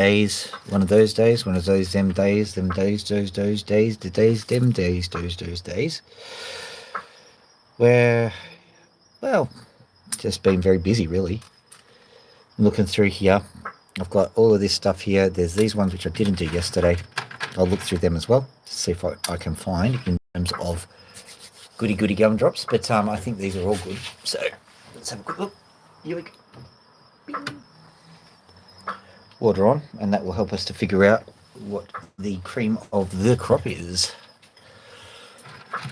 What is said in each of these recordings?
days, one of those days, one of those them days, those days, the days, them days, those days, where, well, just been very busy really. Looking through here, I've got all of this stuff here. There's these ones which I didn't do yesterday. I'll look through them as well to see if I can find in terms of goody gumdrops, but I think these are all good. So let's have a quick look. Here we go. Bing. Water on, and that will help us to figure out what the cream of the crop is.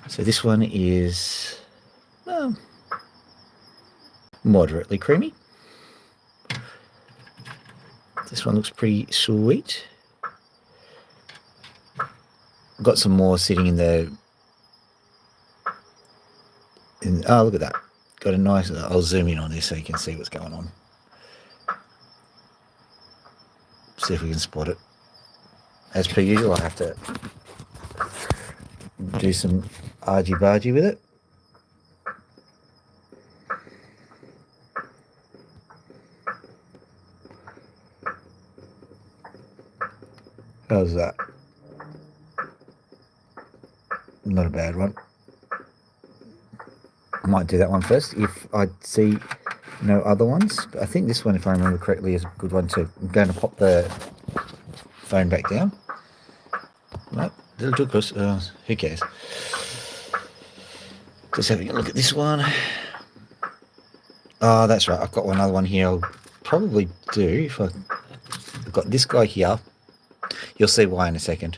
So this one is moderately creamy. This one looks pretty sweet. Got some more sitting in the... oh, look at that. Got a nice... I'll zoom in on this so you can see what's going on. See if we can spot it. As per usual, I have to do some argy-bargy with it. How's that? Not a bad one. I might do that one first if I see no other ones. But I think this one, if I remember correctly, is a good one too. I'm going to pop the phone back down. Nope, a little too close. Who cares? Just having a look at this one. Oh, that's right. I've got one other one here. I'll probably do if I've got this guy here. You'll see why in a second.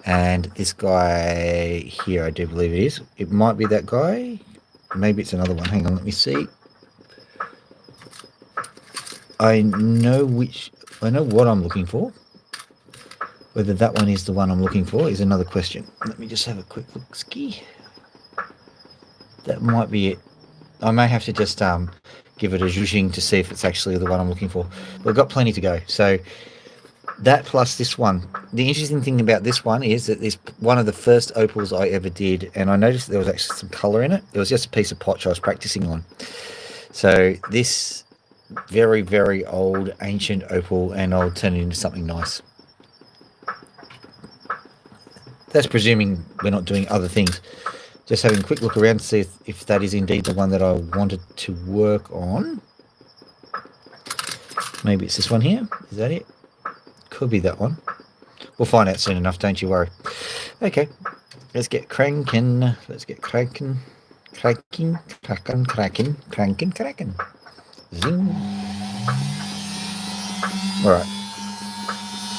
And this guy here, I do believe it is. It might be that guy. Maybe it's another one. Hang on, let me see. I know what I'm looking for. Whether that one is the one I'm looking for is another question. Let me just have a quick look. Ski. That might be it. I may have to just give it a zhuzhing to see if it's actually the one I'm looking for. But we've got plenty to go. So that plus this one. The interesting thing about this one is that it's one of the first opals I ever did, and I noticed there was actually some colour in it. It was just a piece of potch I was practicing on. So this very, very old, ancient opal, and I'll turn it into something nice. That's presuming we're not doing other things. Just having a quick look around to see if that is indeed the one that I wanted to work on. Maybe it's this one here. Is that it? Could be that one. We'll find out soon enough, don't you worry. Okay, let's get cranking. Let's get cracking. Cracking. Zing. Alright.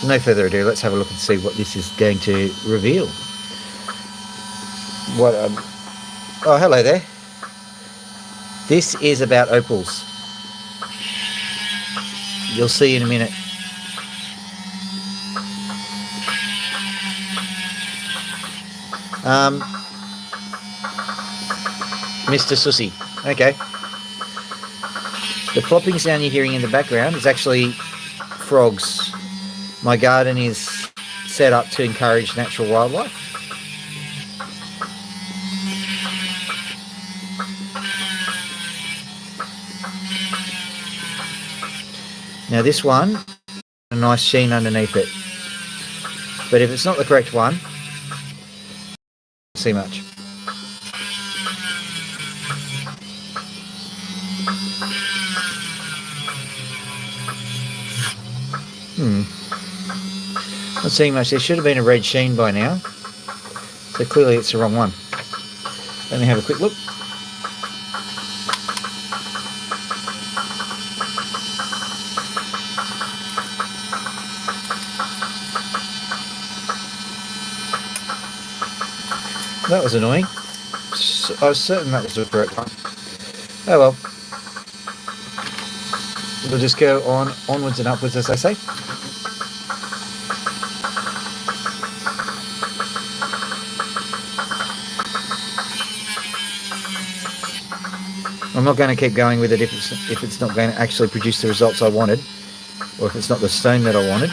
No further ado, let's have a look and see what this is going to reveal. What oh, hello there. This is about opals. You'll see in a minute. Mr. Sussy. Okay. The plopping sound you're hearing in the background is actually frogs. My garden is set up to encourage natural wildlife. Now this one, a nice sheen underneath it. But if it's not the correct one, see much. Not seeing much. There should have been a red sheen by now. So clearly it's the wrong one. Let me have a quick look. That was annoying. I was certain that was the correct one. Oh well. We'll just go on onwards and upwards, as I say. I'm not going to keep going with it if it's not going to actually produce the results I wanted, or if it's not the stone that I wanted.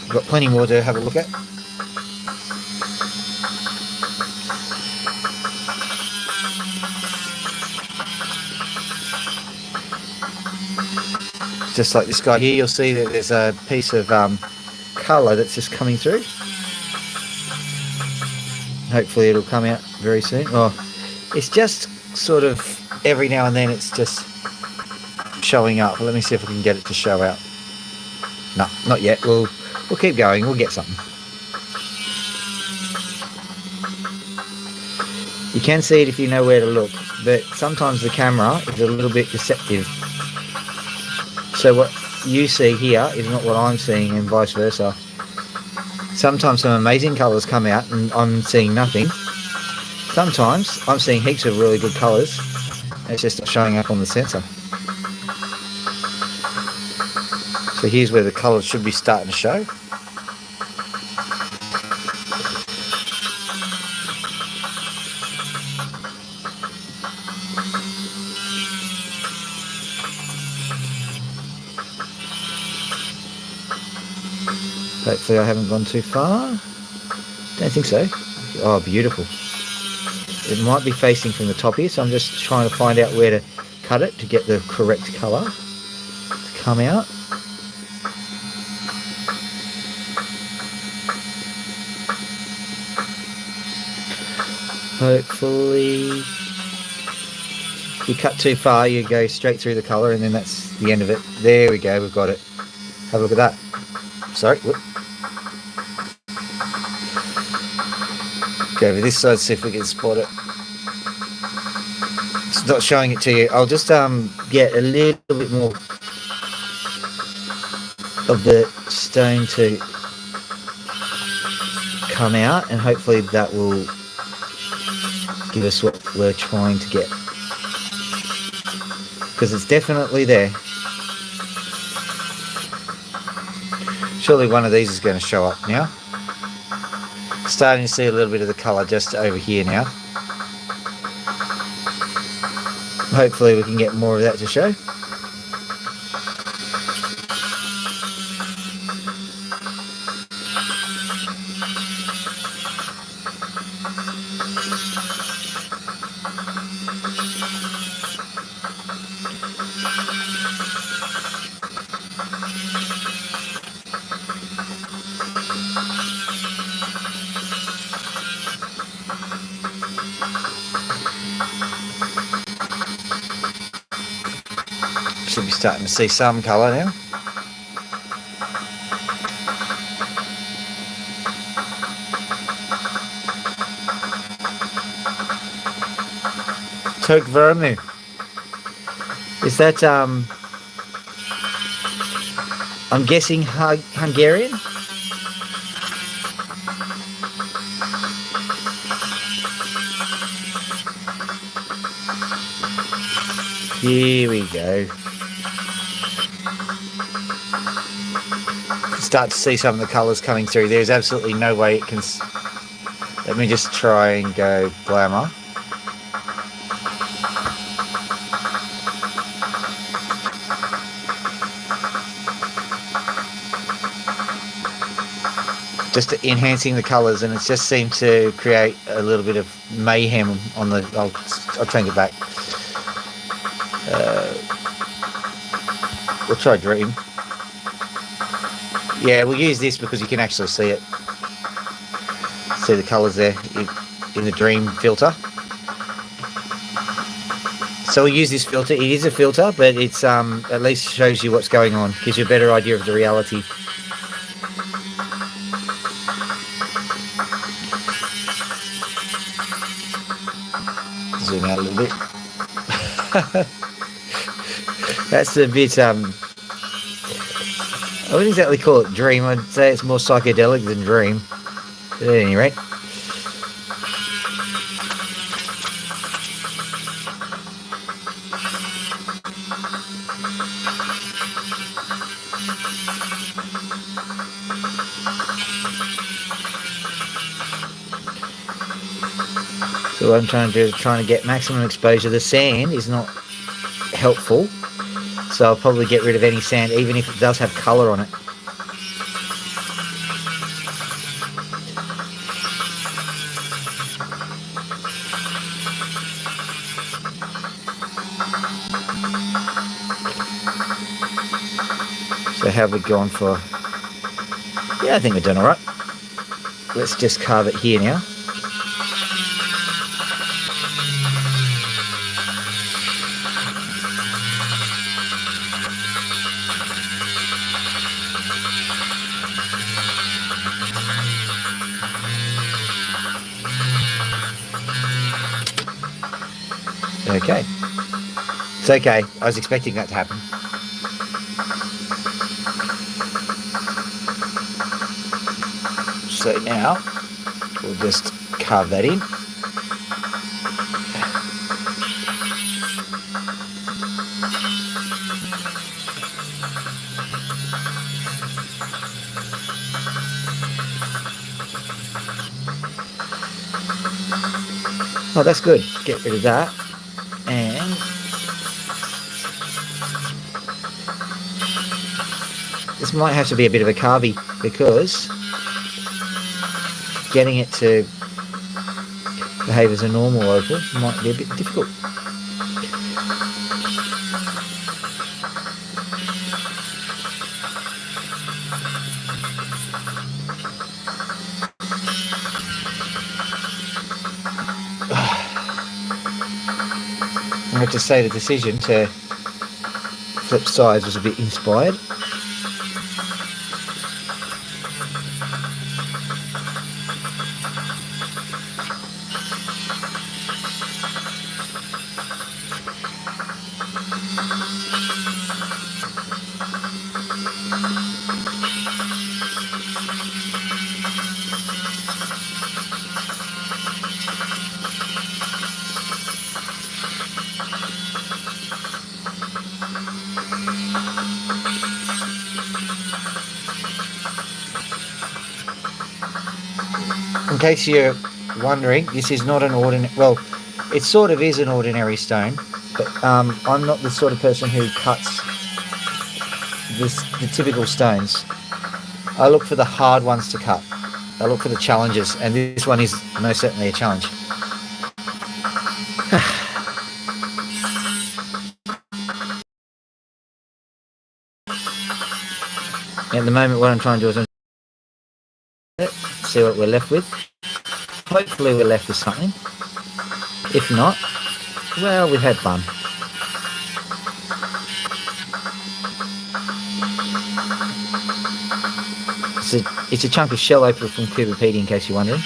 Got plenty more to have a look at. Just like this guy here, you'll see that there's a piece of colour that's just coming through. Hopefully it'll come out very soon. Oh, it's just sort of every now and then it's just showing up. Let me see if we can get it to show out. No, not yet. We'll keep going. We'll get something. You can see it if you know where to look, but sometimes the camera is a little bit deceptive. So what you see here is not what I'm seeing, and vice versa. Sometimes some amazing colours come out and I'm seeing nothing. Sometimes I'm seeing heaps of really good colours and it's just not showing up on the sensor. So here's where the colours should be starting to show. Hopefully I haven't gone too far. Don't think so. Oh, beautiful. It might be facing from the top here, so I'm just trying to find out where to cut it to get the correct colour to come out. Hopefully, if you cut too far, you go straight through the colour and then that's the end of it. There we go, we've got it. Have a look at that. Sorry, whoop. Go over this side, see if we can spot it. It's not showing it to you. I'll just get a little bit more of the stone to come out, and hopefully that will give us what we're trying to get, because it's definitely there. Surely one of these is going to show up now. Starting to see a little bit of the colour just over here now. Hopefully we can get more of that to show. Should be starting to see some colour now. Turk Vermu. Is that I'm guessing Hungarian? Here we go. Start to see some of the colours coming through. There's absolutely no way it can... Let me just try and go glamour. Just enhancing the colours, and it just seemed to create a little bit of mayhem on the... I'll try and get back. We'll try Dream. Yeah, we'll use this because you can actually see it. See the colours there in the Dream filter. So we'll use this filter. It is a filter, but it's at least shows you what's going on. Gives you a better idea of the reality. Zoom out a little bit. That's a bit I wouldn't exactly call it dream. I'd say it's more psychedelic than dream. But at any rate. So what I'm trying to do is trying to get maximum exposure. The sand is not helpful. So I'll probably get rid of any sand, even if it does have colour on it. So have we gone for... Yeah, I think we've done all right. Let's just carve it here now. Okay. It's okay. I was expecting that to happen. So now we'll just carve that in. Oh, that's good. Get rid of that. And this might have to be a bit of a carvy because getting it to behave as a normal opal might be a bit difficult. I have to say the decision to flip sides was a bit inspired. In case you're wondering, this is not an ordinary... Well, it sort of is an ordinary stone, but I'm not the sort of person who cuts the typical stones. I look for the hard ones to cut. I look for the challenges, and this one is most certainly a challenge. At the moment, what I'm trying to do is see what we're left with. Hopefully we're left with something. If not, well, we've had fun. It's a chunk of shell opal from Cooper Pedy, in case you're wondering.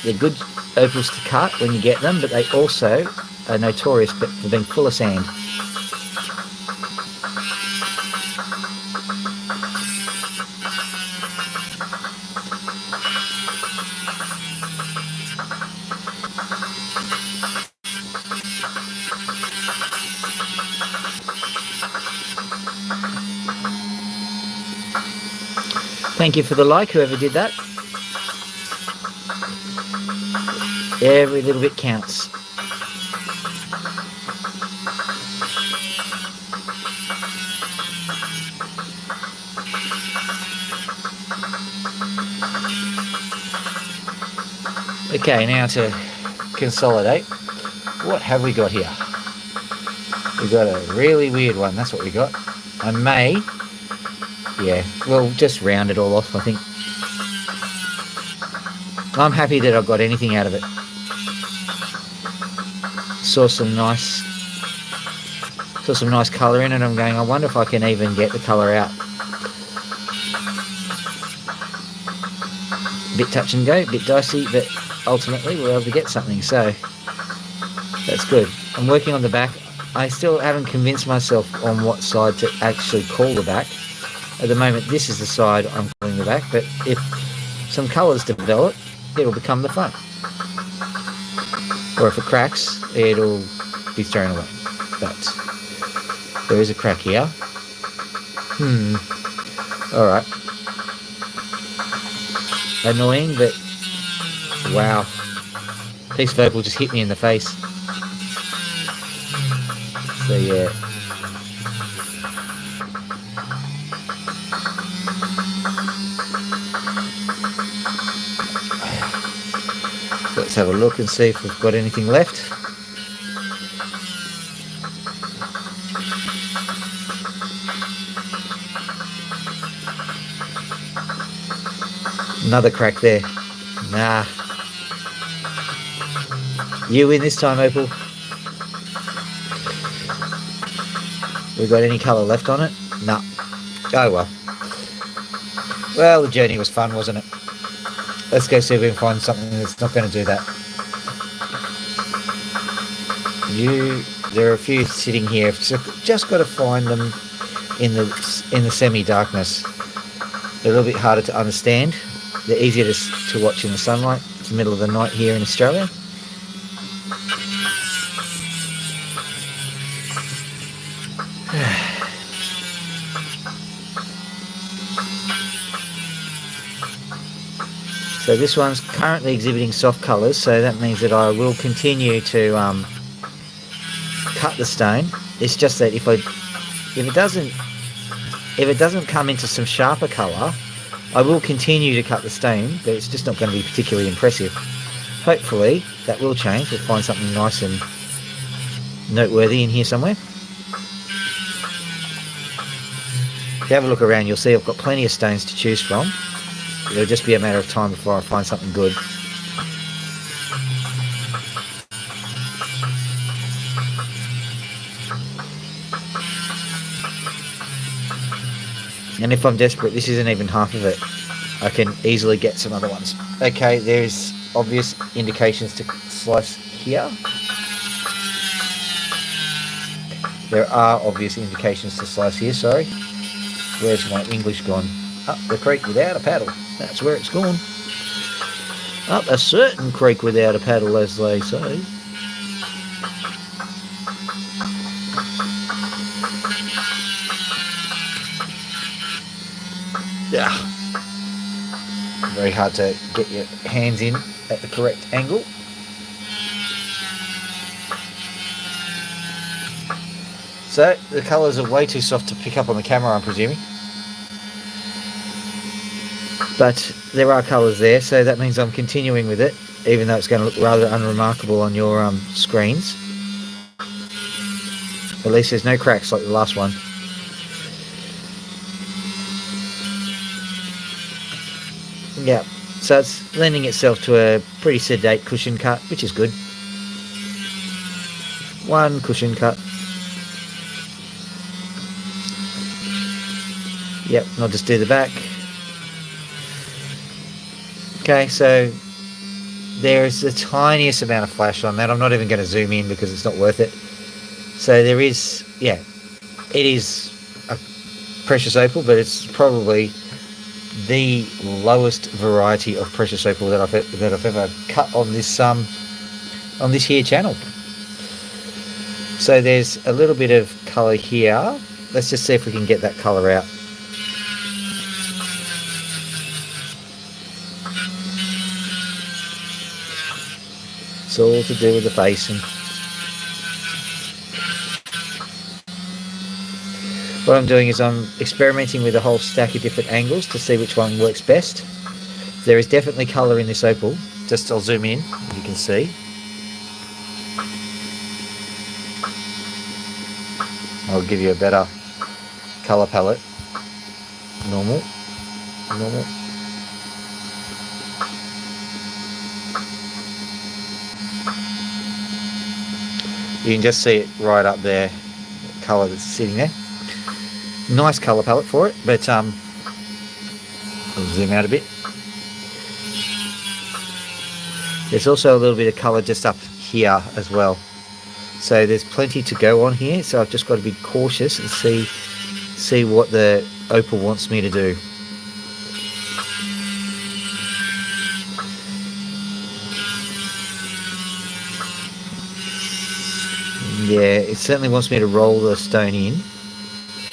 They're good opals to cut when you get them, but they also are notorious for being full of sand. Thank you for the like, whoever did that. Every little bit counts. Okay, now to consolidate. What have we got here? We've got a really weird one, that's what we got. I may... Yeah, we'll just round it all off, I think. I'm happy that I got anything out of it. Saw some nice colour in it. I'm going, I wonder if I can even get the colour out. Bit touch and go, bit dicey, but ultimately we're able to get something, so that's good. I'm working on the back. I still haven't convinced myself on what side to actually call the back. At the moment, this is the side I'm calling the back, but if some colours develop, it'll become the front. Or if it cracks, it'll be thrown away. But there is a crack here. Alright. Annoying, but wow. Piece of opal just hit me in the face. So yeah. Let's have a look and see if we've got anything left. Another crack there. Nah. You win this time, Opal. We got any colour left on it? No. Oh well. Well, the journey was fun, wasn't it? Let's go see if we can find something that's not going to do that. There are a few sitting here. Just got to find them in the semi-darkness. They're a little bit harder to understand. They're easier to watch in the sunlight. It's the middle of the night here in Australia. So this one's currently exhibiting soft colours, so that means that I will continue to cut the stone. It's just that if it doesn't come into some sharper colour, I will continue to cut the stone, but it's just not going to be particularly impressive. Hopefully that will change. We'll find something nice and noteworthy in here somewhere. If you have a look around, you'll see I've got plenty of stones to choose from. It'll just be a matter of time before I find something good. And if I'm desperate, this isn't even half of it. I can easily get some other ones. Okay, there's obvious indications to slice here. There are obvious indications to slice here, sorry. Where's my English gone? Up the creek without a paddle. That's where it's gone. Up a certain creek without a paddle, as they say. Yeah. Very hard to get your hands in at the correct angle. So, the colours are way too soft to pick up on the camera, I'm presuming. But there are colours there, so that means I'm continuing with it, even though it's going to look rather unremarkable on your screens. At least there's no cracks like the last one. Yeah, so it's lending itself to a pretty sedate cushion cut, which is good. One cushion cut. Yep, and I'll just do the back. Okay, so there's the tiniest amount of flash on that. I'm not even going to zoom in because it's not worth it. So there is, yeah, it is a precious opal, but it's probably the lowest variety of precious opal that I've ever cut on this here channel. So there's a little bit of colour here. Let's just see if we can get that colour out. It's all to do with the facing. What I'm doing is I'm experimenting with a whole stack of different angles to see which one works best. There is definitely colour in this opal. Just I'll zoom in, you can see. I'll give you a better colour palette. Normal. You can just see it right up there, the colour that's sitting there. Nice colour palette for it, but I'll zoom out a bit. There's also a little bit of colour just up here as well. So there's plenty to go on here, so I've just got to be cautious and see what the opal wants me to do. Yeah, it certainly wants me to roll the stone in.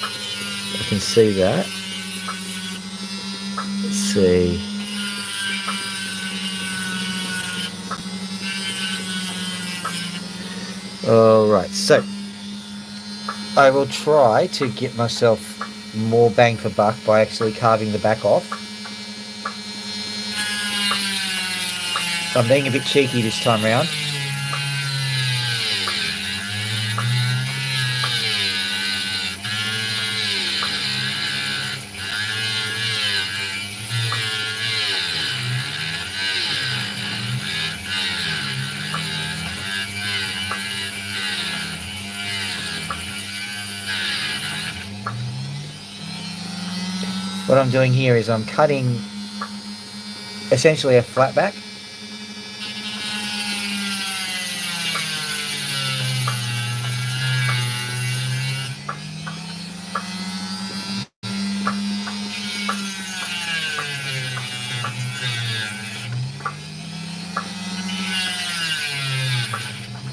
I can see that. Let's see. Alright, so I will try to get myself more bang for buck by actually carving the back off. I'm being a bit cheeky this time round. what I'm doing here is I'm cutting essentially a flat back.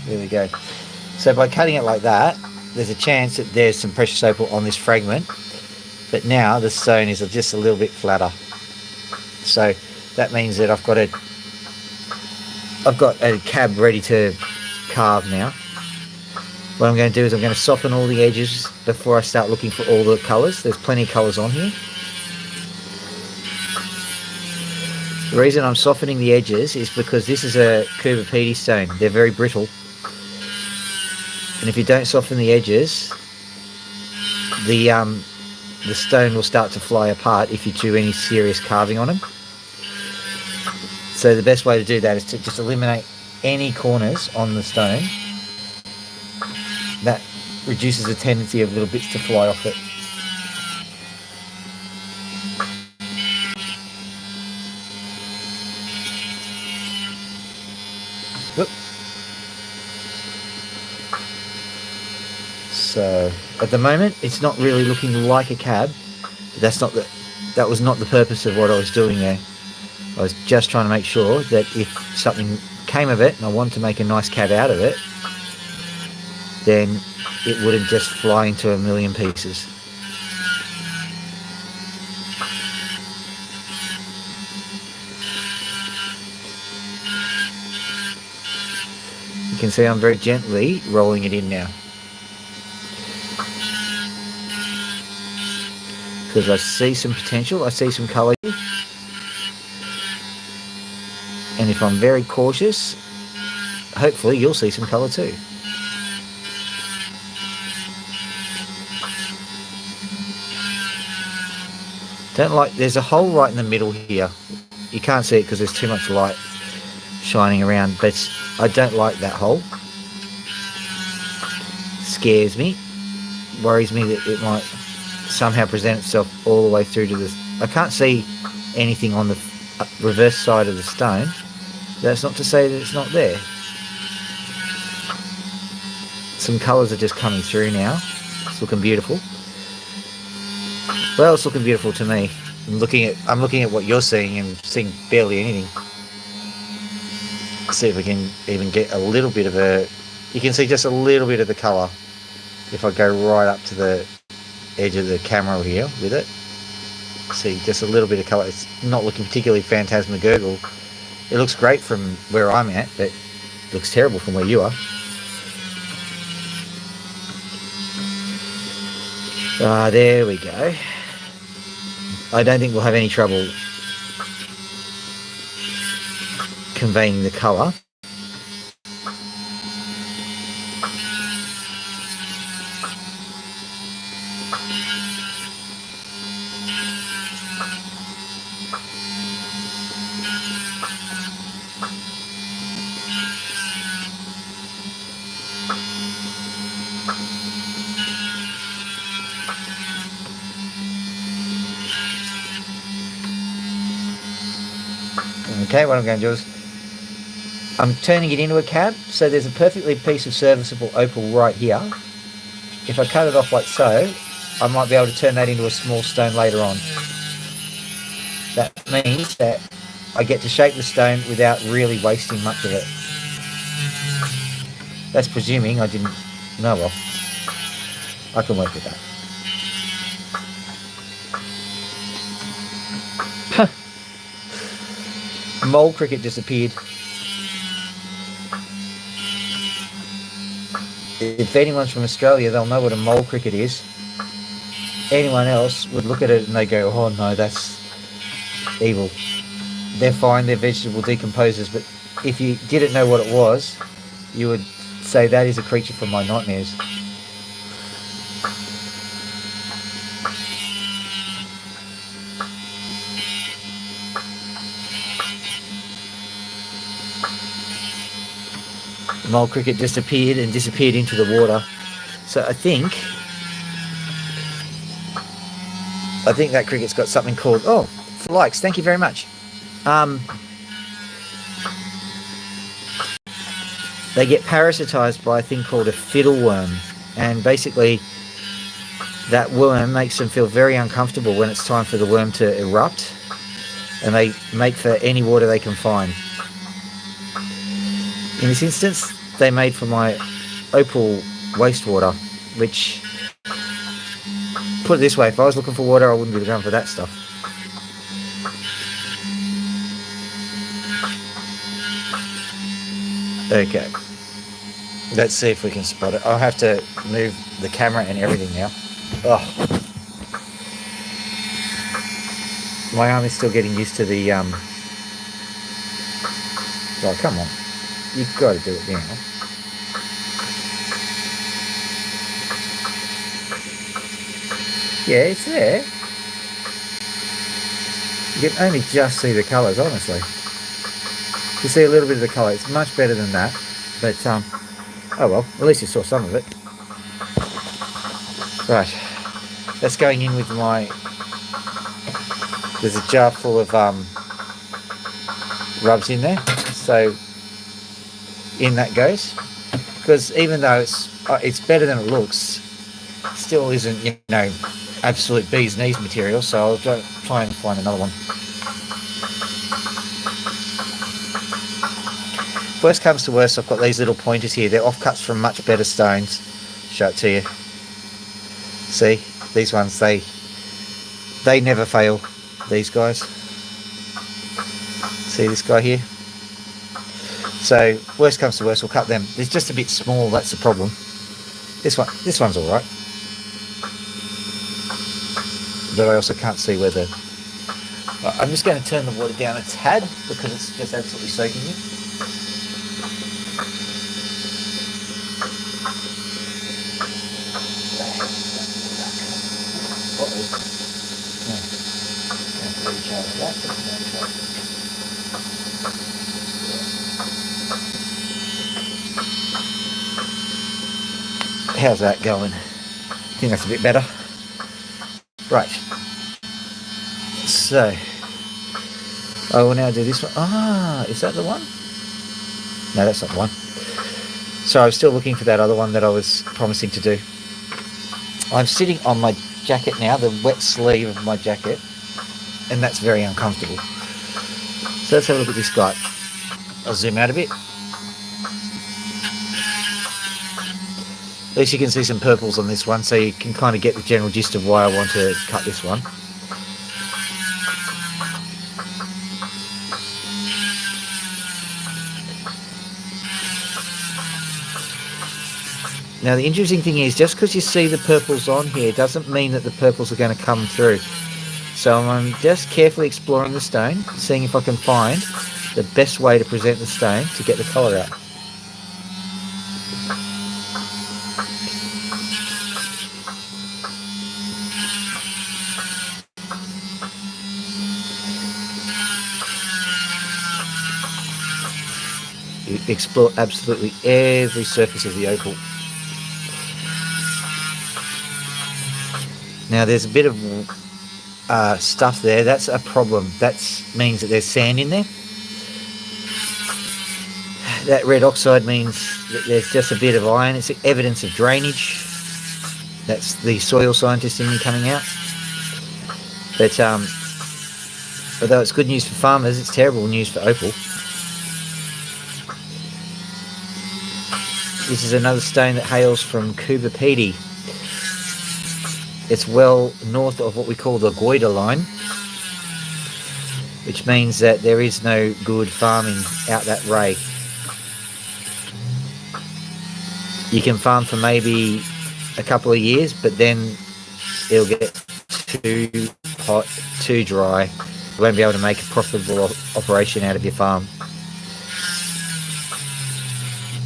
There we go. So by cutting it like that, there's a chance that there's some precious opal on this fragment, but now the stone is just a little bit flatter. So that means that I've got a cab ready to carve now. What I'm going to do is I'm going to soften all the edges before I start looking for all the colours. There's plenty of colours on here. The reason I'm softening the edges is because this is a Kubapiti stone. They're very brittle. And if you don't soften the edges, the stone will start to fly apart if you do any serious carving on them. So the best way to do that is to just eliminate any corners on the stone. That reduces the tendency of little bits to fly off it. Whoop. So at the moment it's not really looking like a cab, but that was not the purpose of what I was doing there. I was just trying to make sure that if something came of it and I wanted to make a nice cab out of it, then it wouldn't just fly into a million pieces. You can see I'm very gently rolling it in now, because I see some potential, I see some colour here. And if I'm very cautious, hopefully you'll see some colour too. There's a hole right in the middle here. You can't see it because there's too much light shining around, but I don't like that hole. Scares me, worries me that it might somehow present itself all the way through to this. I can't see anything on the reverse side of the stone. That's not to say that it's not there. Some colours are just coming through now. It's looking beautiful. Well, it's looking beautiful to me. I'm looking at what you're seeing and seeing barely anything. Let's see if we can even get a little bit of you can see just a little bit of the colour if I go right up to the edge of the camera here with it. See just a little bit of colour. It's not looking particularly phantasmagorical. It looks great from where I'm at, but it looks terrible from where you are. There we go. I don't think we'll have any trouble conveying the colour. Okay, what I'm going to do is I'm turning it into a cab, so there's a perfectly piece of serviceable opal right here. If I cut it off like so, I might be able to turn that into a small stone later on. That means that I get to shape the stone without really wasting much of it. That's presuming I didn't... No, well, I can work with that. Mole cricket disappeared. If anyone's from Australia, they'll know what a mole cricket is. Anyone else would look at it and they go, oh no, that's evil. They're fine, they're vegetable decomposers, but if you didn't know what it was, you would say that is a creature from my nightmares. The mole cricket disappeared into the water. So I think I think that cricket's got something called, oh, for likes, thank you very much. They get parasitized by a thing called a fiddle worm, and basically that worm makes them feel very uncomfortable when it's time for the worm to erupt, and they make for any water they can find. In this instance, they made for my Opal wastewater, which, put it this way, if I was looking for water, I wouldn't be going for that stuff. Okay. Let's see if we can spot it. I'll have to move the camera and everything now. Oh. My arm is still getting used to the, Oh, come on. You've got to do it now. Yeah, it's there. You can only just see the colours, honestly. You see a little bit of the colour. It's much better than that. But, oh well, at least you saw some of it. Right. That's going in with my... There's a jar full of rubs in there. So, in that goes. Because even though it's better than it looks, still isn't, you know, absolute bee's knees material. So I'll try and find another one. Worst comes to worst, I've got these little pointers here. They're offcuts from much better stones. Show it to you. See, these ones, they never fail. These guys. See this guy here? So, worst comes to worst, we'll cut them. They're just a bit small, that's the problem. This one's alright. But I also can't see where the... I'm just going to turn the water down a tad because it's just absolutely soaking me. How's that going? I think that's a bit better. Right. So, I will now do this one. Ah, is that the one? No, that's not the one. So I'm still looking for that other one that I was promising to do. I'm sitting on my jacket now, the wet sleeve of my jacket, and that's very uncomfortable. So let's have a look at this guy. I'll zoom out a bit. At least you can see some purples on this one, so you can kind of get the general gist of why I want to cut this one. Now the interesting thing is, just because you see the purples on here doesn't mean that the purples are going to come through. So I'm just carefully exploring the stone, seeing if I can find the best way to present the stone to get the colour out. You explore absolutely every surface of the opal. Now there's a bit of stuff there. That's a problem. That means that there's sand in there. That red oxide means that there's just a bit of iron. It's evidence of drainage. That's the soil scientist in me coming out. But although it's good news for farmers, it's terrible news for opal. This is another stone that hails from Cuba Pedy. It's well north of what we call the Goida line, which means that there is no good farming out that way. You can farm for maybe a couple of years, but then it'll get too hot, too dry. You won't be able to make a profitable operation out of your farm.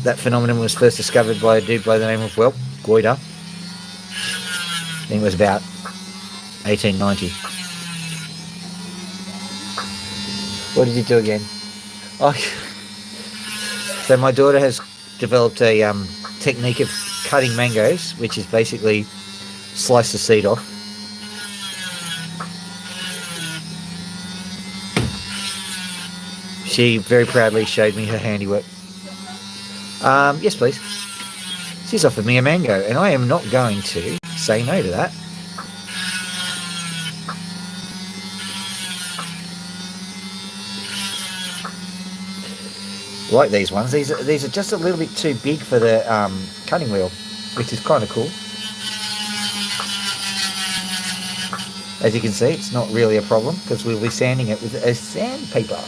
That phenomenon was first discovered by a dude by the name of, well, Goida. I think it was about 1890. What did you do again? Oh, so my daughter has developed a technique of cutting mangoes, which is basically slice the seed off She very proudly showed me her handiwork. Yes, please. She's offered me a mango, and I am not going to say no to that. Like these ones. These are just a little bit too big for the cutting wheel, which is kind of cool. As you can see, it's not really a problem because we'll be sanding it with a sandpaper.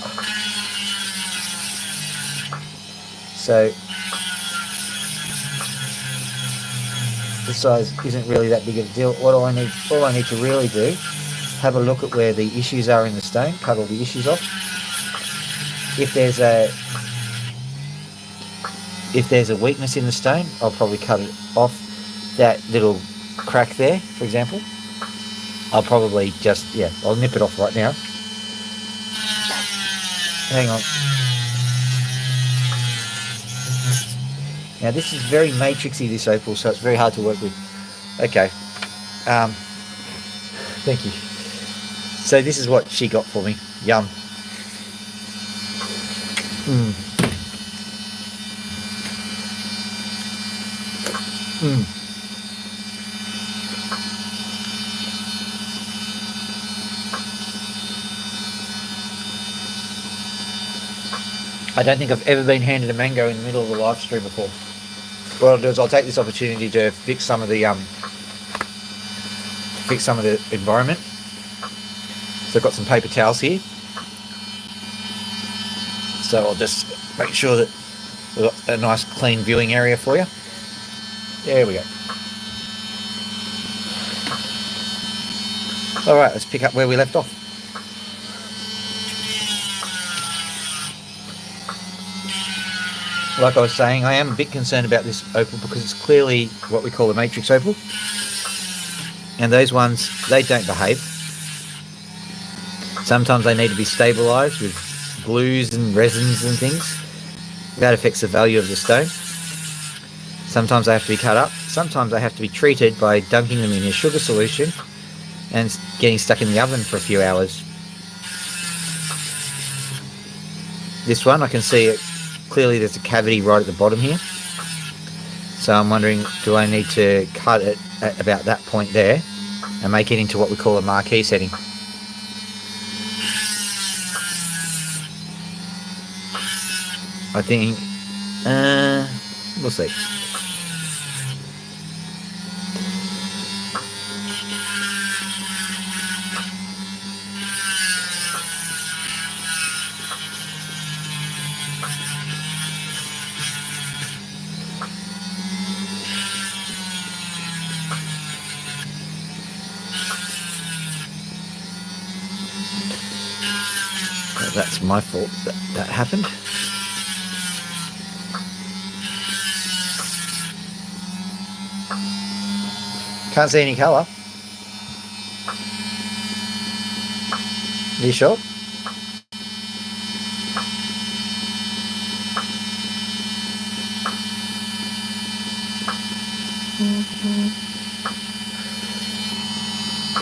So the size isn't really that big of a deal. All I need to really do, have a look at where the issues are in the stone, cut all the issues off. If there's a weakness in the stone, I'll probably cut it off. That little crack there, for example, I'll probably just, I'll nip it off right now. Hang on. Now this is very matrixy, this opal, so it's very hard to work with. Okay. Thank you. So this is what she got for me. Yum. I don't think I've ever been handed a mango in the middle of a live stream before. What I'll do is I'll take this opportunity to fix some of the environment. So I've got some paper towels here. So I'll just make sure that we've got a nice clean viewing area for you. There we go. Alright, let's pick up where we left off. Like I was saying, I am a bit concerned about this opal because it's clearly what we call a matrix opal. And those ones, they don't behave. Sometimes they need to be stabilised with glues and resins and things. That affects the value of the stone. Sometimes they have to be cut up. Sometimes they have to be treated by dunking them in a sugar solution and getting stuck in the oven for a few hours. This one, I can see it. Clearly there's a cavity right at the bottom here. So I'm wondering, do I need to cut it at about that point there and make it into what we call a marquee setting? I think, we'll see. That's my fault that happened. Can't see any colour. Are you sure?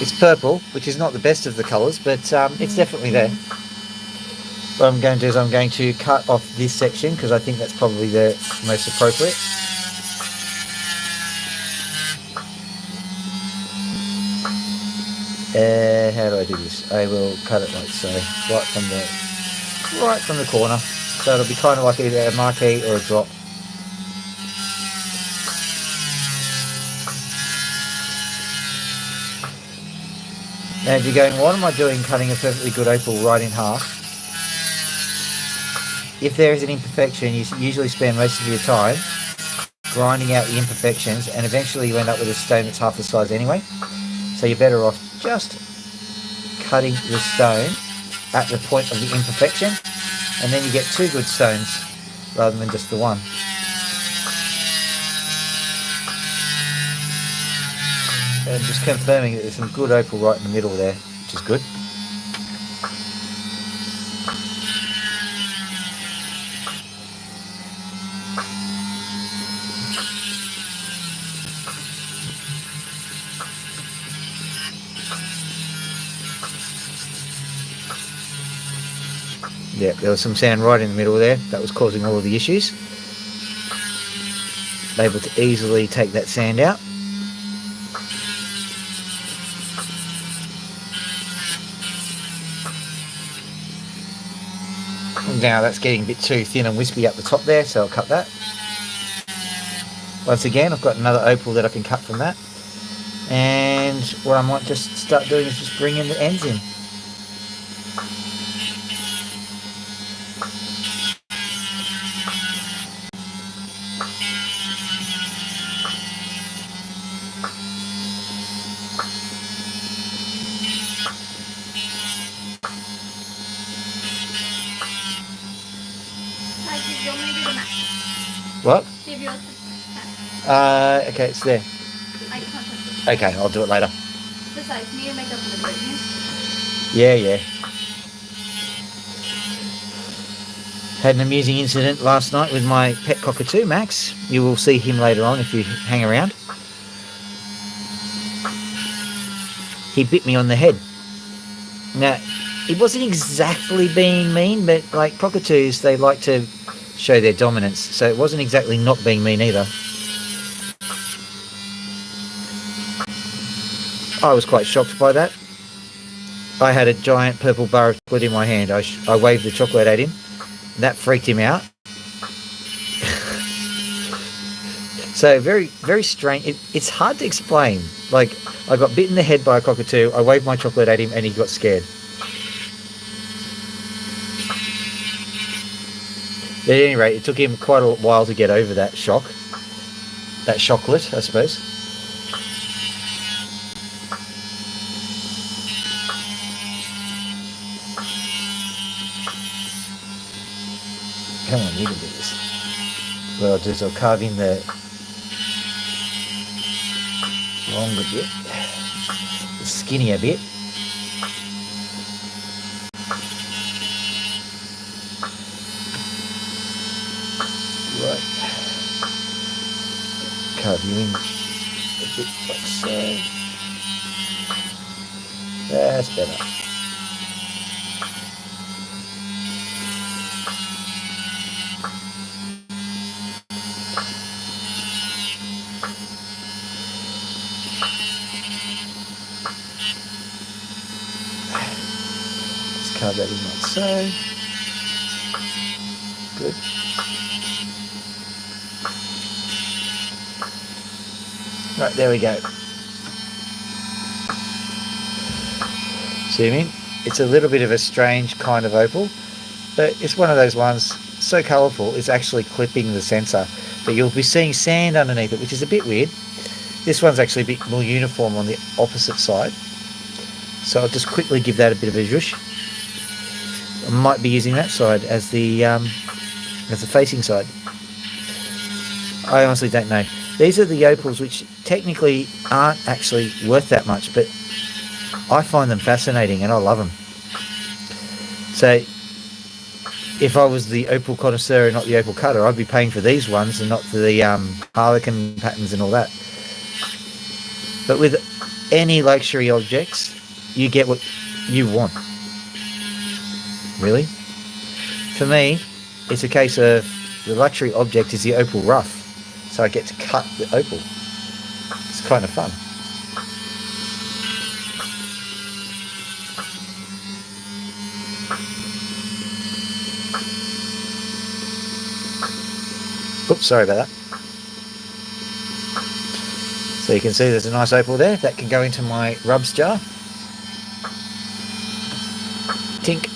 It's purple, which is not the best of the colours, but it's definitely there. What I'm going to do is I'm going to cut off this section because I think that's probably the most appropriate. How do I do this? I will cut it like so, right from the corner. So it'll be kind of like either a marquee or a drop. Now if you're going, what am I doing cutting a perfectly good opal right in half? If there is an imperfection, you usually spend most of your time grinding out the imperfections, and eventually you end up with a stone that's half the size anyway. So you're better off just cutting the stone at the point of the imperfection, and then you get two good stones rather than just the one. And just confirming that there's some good opal right in the middle there, which is good. Yeah, there was some sand right in the middle there that was causing all of the issues. Able to easily take that sand out. Now that's getting a bit too thin and wispy up the top there, so I'll cut that. Once again, I've got another opal that I can cut from that. And what I might just start doing is just bring in the ends in. What? Okay, it's there. Okay, I'll do it later. Besides, me and makeup in the bedroom. Yeah. Had an amusing incident last night with my pet cockatoo, Max. You will see him later on if you hang around. He bit me on the head. Now, it wasn't exactly being mean, but like cockatoos, they like to show their dominance, so it wasn't exactly not being mean either. I was quite shocked by that. I had a giant purple bar of chocolate in my hand. I waved the chocolate at him. That freaked him out. So very, very strange. It's hard to explain. Like, I got bit in the head by a cockatoo, I waved my chocolate at him, and he got scared. At any rate, it took him quite a while to get over that shock. That chocolate, I suppose. Come on, you can do this. What I'll do is I'll carve in the longer bit, the skinnier bit. Right. Carve you in a bit like so. That's better. Carve that in like so. Good. Right, there we go. See what I mean? It's a little bit of a strange kind of opal, but it's one of those ones so colourful it's actually clipping the sensor, but you'll be seeing sand underneath it, which is a bit weird. This one's actually a bit more uniform on the opposite side, so I'll just quickly give that a bit of a zhoosh. I might be using that side as the facing side. I honestly don't know. These are the opals which technically aren't actually worth that much, but I find them fascinating and I love them. So if I was the opal connoisseur and not the opal cutter, I'd be paying for these ones and not for the harlequin patterns and all that. But with any luxury objects, you get what you want. Really? For me, it's a case of the luxury object is the opal rough, so I get to cut the opal. It's kind of fun. Oops, sorry about that. So you can see there's a nice opal there. That can go into my rubs jar. Tink.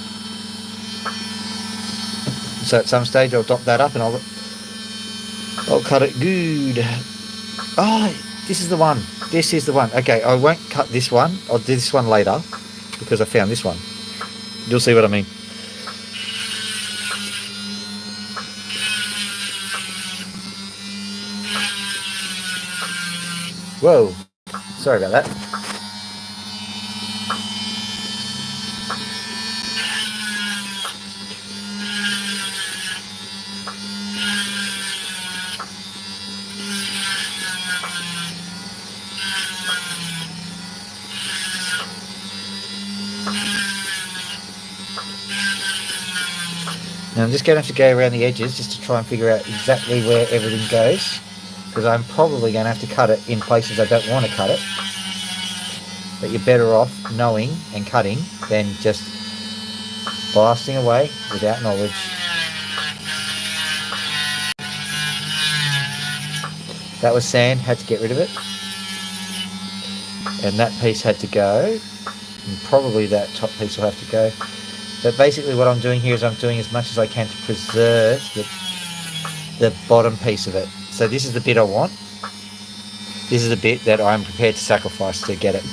So at some stage I'll dop that up and I'll cut it good. Oh, this is the one. This is the one. Okay, I won't cut this one. I'll do this one later because I found this one. You'll see what I mean. Whoa, sorry about that. Now I'm just going to have to go around the edges just to try and figure out exactly where everything goes, because I'm probably going to have to cut it in places I don't want to cut it. But you're better off knowing and cutting than just blasting away without knowledge. That was sand, had to get rid of it. And that piece had to go. And probably that top piece will have to go. But basically what I'm doing here is I'm doing as much as I can to preserve the bottom piece of it. So this is the bit I want. This is the bit that I'm prepared to sacrifice to get it.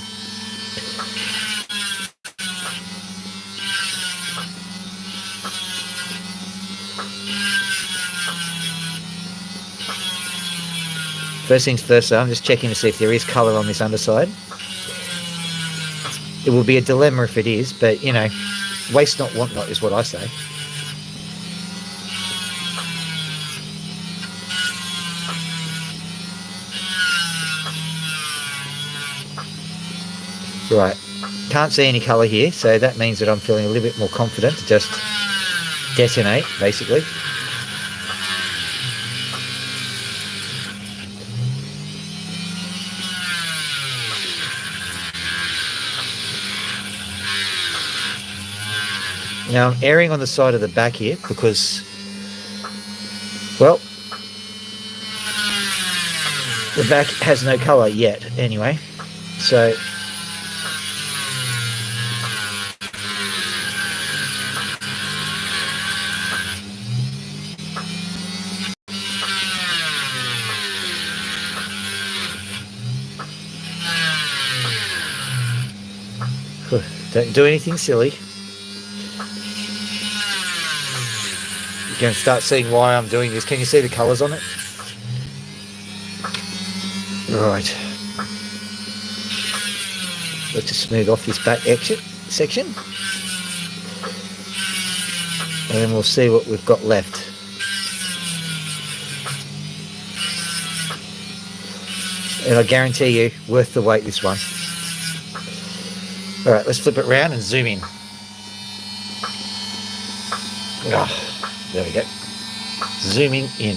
First things first, though, I'm just checking to see if there is colour on this underside. It will be a dilemma if it is, but, you know, waste not, want not is what I say. Right, can't see any colour here, so that means that I'm feeling a little bit more confident to just detonate, basically. Now I'm erring on the side of the back here because, well, the back has no colour yet anyway, so don't do anything silly. You're going to start seeing why I'm doing this. Can you see the colours on it? Right. Let's just smooth off this back exit section. And then we'll see what we've got left. And I guarantee you, worth the wait, this one. Alright, let's flip it around and zoom in. There we go. Zooming in.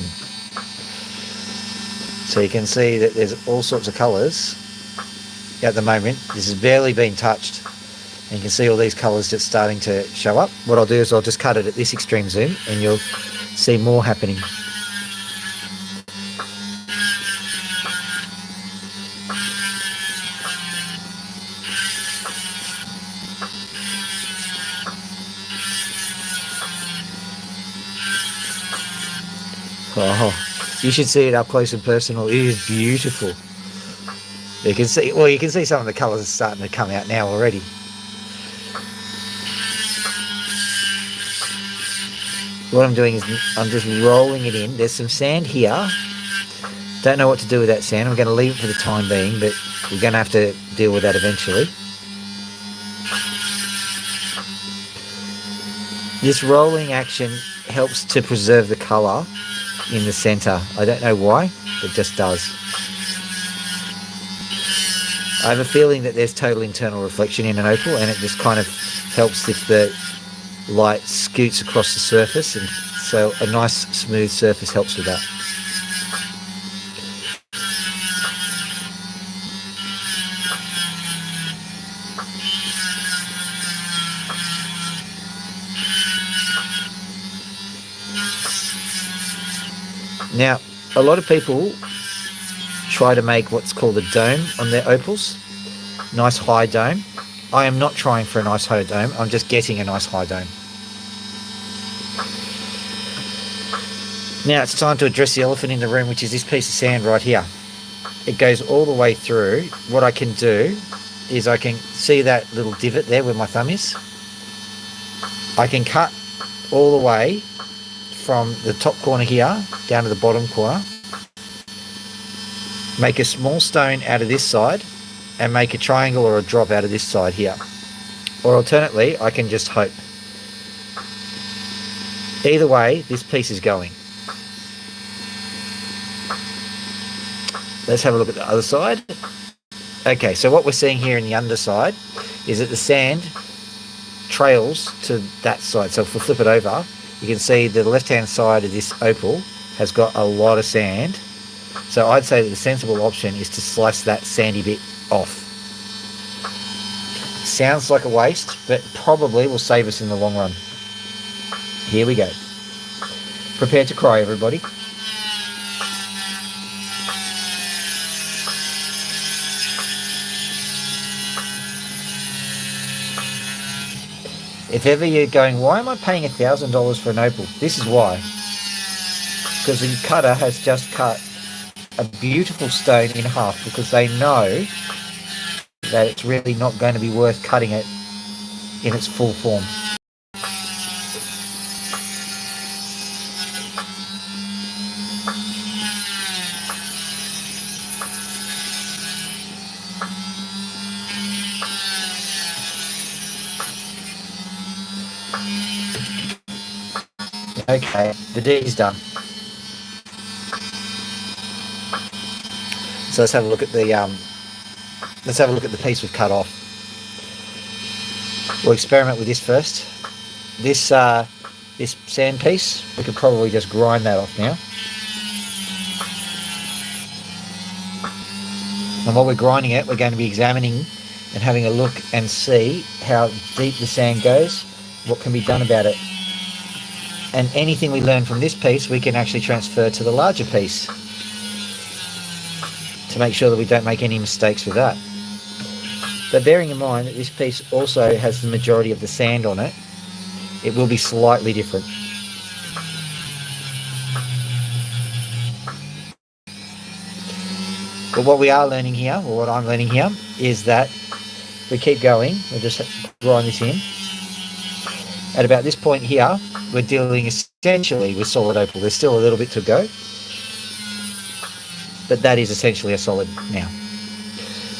So you can see that there's all sorts of colours at the moment. This has barely been touched. And you can see all these colours just starting to show up. What I'll do is I'll just cut it at this extreme zoom and you'll see more happening. Oh, you should see it up close and personal. It is beautiful. You can see, well, you can see some of the colours are starting to come out now already. What I'm doing is I'm just rolling it in. There's some sand here. Don't know what to do with that sand. I'm going to leave it for the time being, but we're going to have to deal with that eventually. This rolling action helps to preserve the colour in the centre. I don't know why, it just does. I have a feeling that there's total internal reflection in an opal, and it just kind of helps if the light scoots across the surface, and so a nice smooth surface helps with that. Now, a lot of people try to make what's called a dome on their opals. Nice high dome. I am not trying for a nice high dome. I'm just getting a nice high dome. Now it's time to address the elephant in the room, which is this piece of sand right here. It goes all the way through. What I can do is I can see that little divot there where my thumb is. I can cut all the way from the top corner here down to the bottom corner, make a small stone out of this side and make a triangle or a drop out of this side here. Or alternately, I can just hope. Either way, this piece is going. Let's have a look at the other side. Okay, so what we're seeing here in the underside is that the sand trails to that side. So if we flip it over, you can see the left-hand side of this opal has got a lot of sand. So I'd say that the sensible option is to slice that sandy bit off. Sounds like a waste, but probably will save us in the long run. Here we go. Prepare to cry, everybody. If ever you're going, why am I paying $1,000 for an opal? This is why. Because the cutter has just cut a beautiful stone in half, because they know that it's really not going to be worth cutting it in its full form. Okay, the deed is done. So let's have a look at the piece we've cut off. We'll experiment with this first. This sand piece, we could probably just grind that off now. And while we're grinding it, we're going to be examining and having a look and see how deep the sand goes, what can be done about it. And anything we learn from this piece, we can actually transfer to the larger piece to make sure that we don't make any mistakes with that. But bearing in mind that this piece also has the majority of the sand on it, it will be slightly different. But what we are learning here, or what I'm learning here, is that we keep going. We'll just grind this in. At about this point here, we're dealing essentially with solid opal. There's still a little bit to go, but that is essentially a solid now.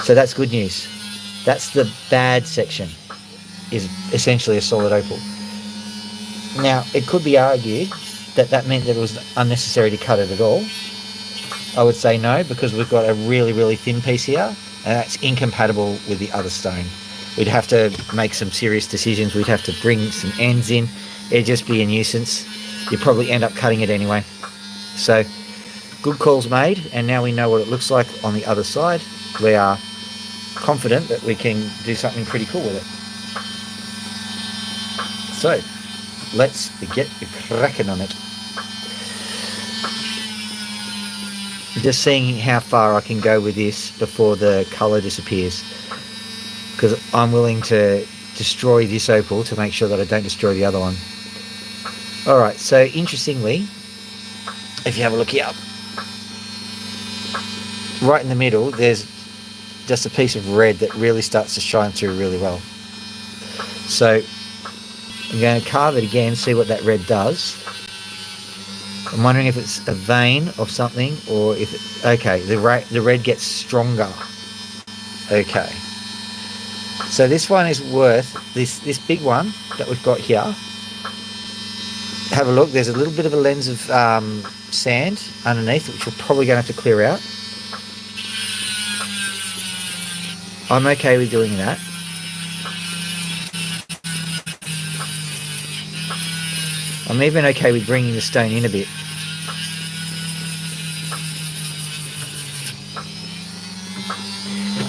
So that's good news. That's the bad section, is essentially a solid opal. Now, it could be argued that that meant that it was unnecessary to cut it at all. I would say no, because we've got a really, really thin piece here, and that's incompatible with the other stone. We'd have to make some serious decisions. We'd have to bring some ends in. It'd just be a nuisance. You'd probably end up cutting it anyway. So, good calls made, and now we know what it looks like on the other side. We are confident that we can do something pretty cool with it. So, let's get cracking on it. Just seeing how far I can go with this before the colour disappears, because I'm willing to destroy this opal to make sure that I don't destroy the other one. Alright, so interestingly, if you have a look here, right in the middle there's just a piece of red that really starts to shine through really well. So I'm going to carve it again, see what that red does. I'm wondering if it's a vein of something, or if it, okay, the red gets stronger. Okay, so this one is worth, this big one that we've got here, have a look, there's a little bit of a lens of sand underneath, which we're probably going to have to clear out. I'm okay with doing that. I'm even okay with bringing the stone in a bit.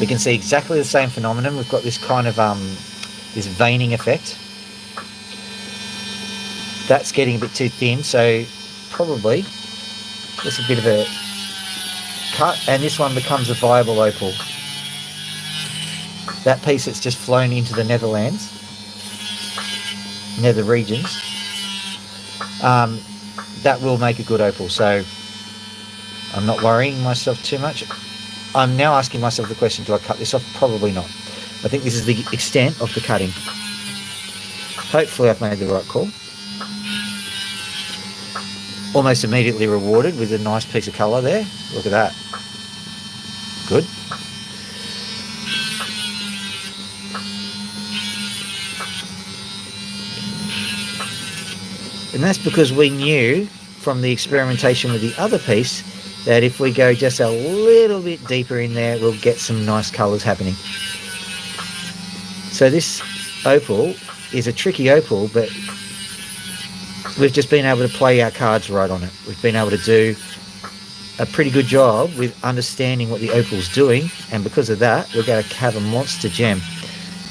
We can see exactly the same phenomenon. We've got this kind of this veining effect. That's getting a bit too thin, so probably just a bit of a cut, and this one becomes a viable opal. That piece that's just flown into the nether regions, that will make a good opal, so I'm not worrying myself too much. I'm now asking myself the question, do I cut this off? Probably not. I think this is the extent of the cutting. Hopefully I've made the right call. Almost immediately rewarded with a nice piece of colour there. Look at that. Good. And that's because we knew from the experimentation with the other piece that if we go just a little bit deeper in there, we'll get some nice colours happening. So this opal is a tricky opal, but we've just been able to play our cards right on it. We've been able to do a pretty good job with understanding what the opal's doing, and because of that, we're going to have a monster gem.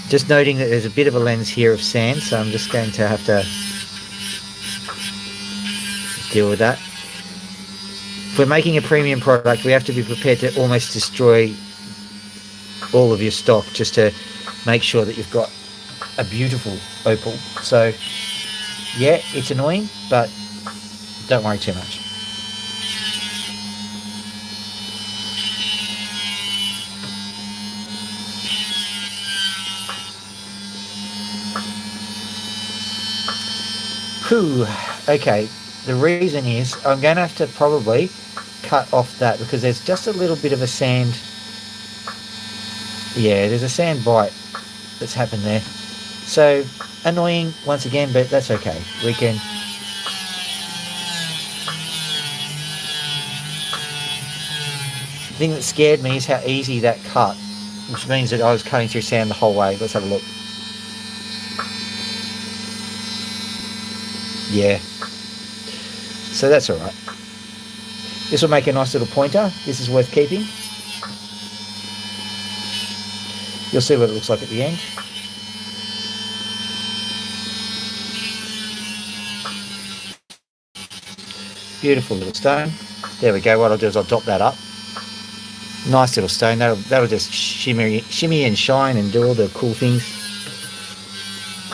Just noting that there's a bit of a lens here of sand, so I'm just going to have to deal with that. If we're making a premium product, we have to be prepared to almost destroy all of your stock just to make sure that you've got a beautiful opal. So yeah, it's annoying, but don't worry too much. Whew. Okay, the reason is I'm going to have to probably cut off that because there's just a little bit of a sand. Yeah, there's a sand bite that's happened there. So annoying once again, but that's okay. We can. The thing that scared me is how easy that cut, which means that I was cutting through sand the whole way. Let's have a look. Yeah. So that's alright. This will make a nice little pointer. This is worth keeping. You'll see what it looks like at the end. Beautiful little stone. There we go. What I'll do is I'll dot that up. Nice little stone. That'll just shimmy and shine and do all the cool things.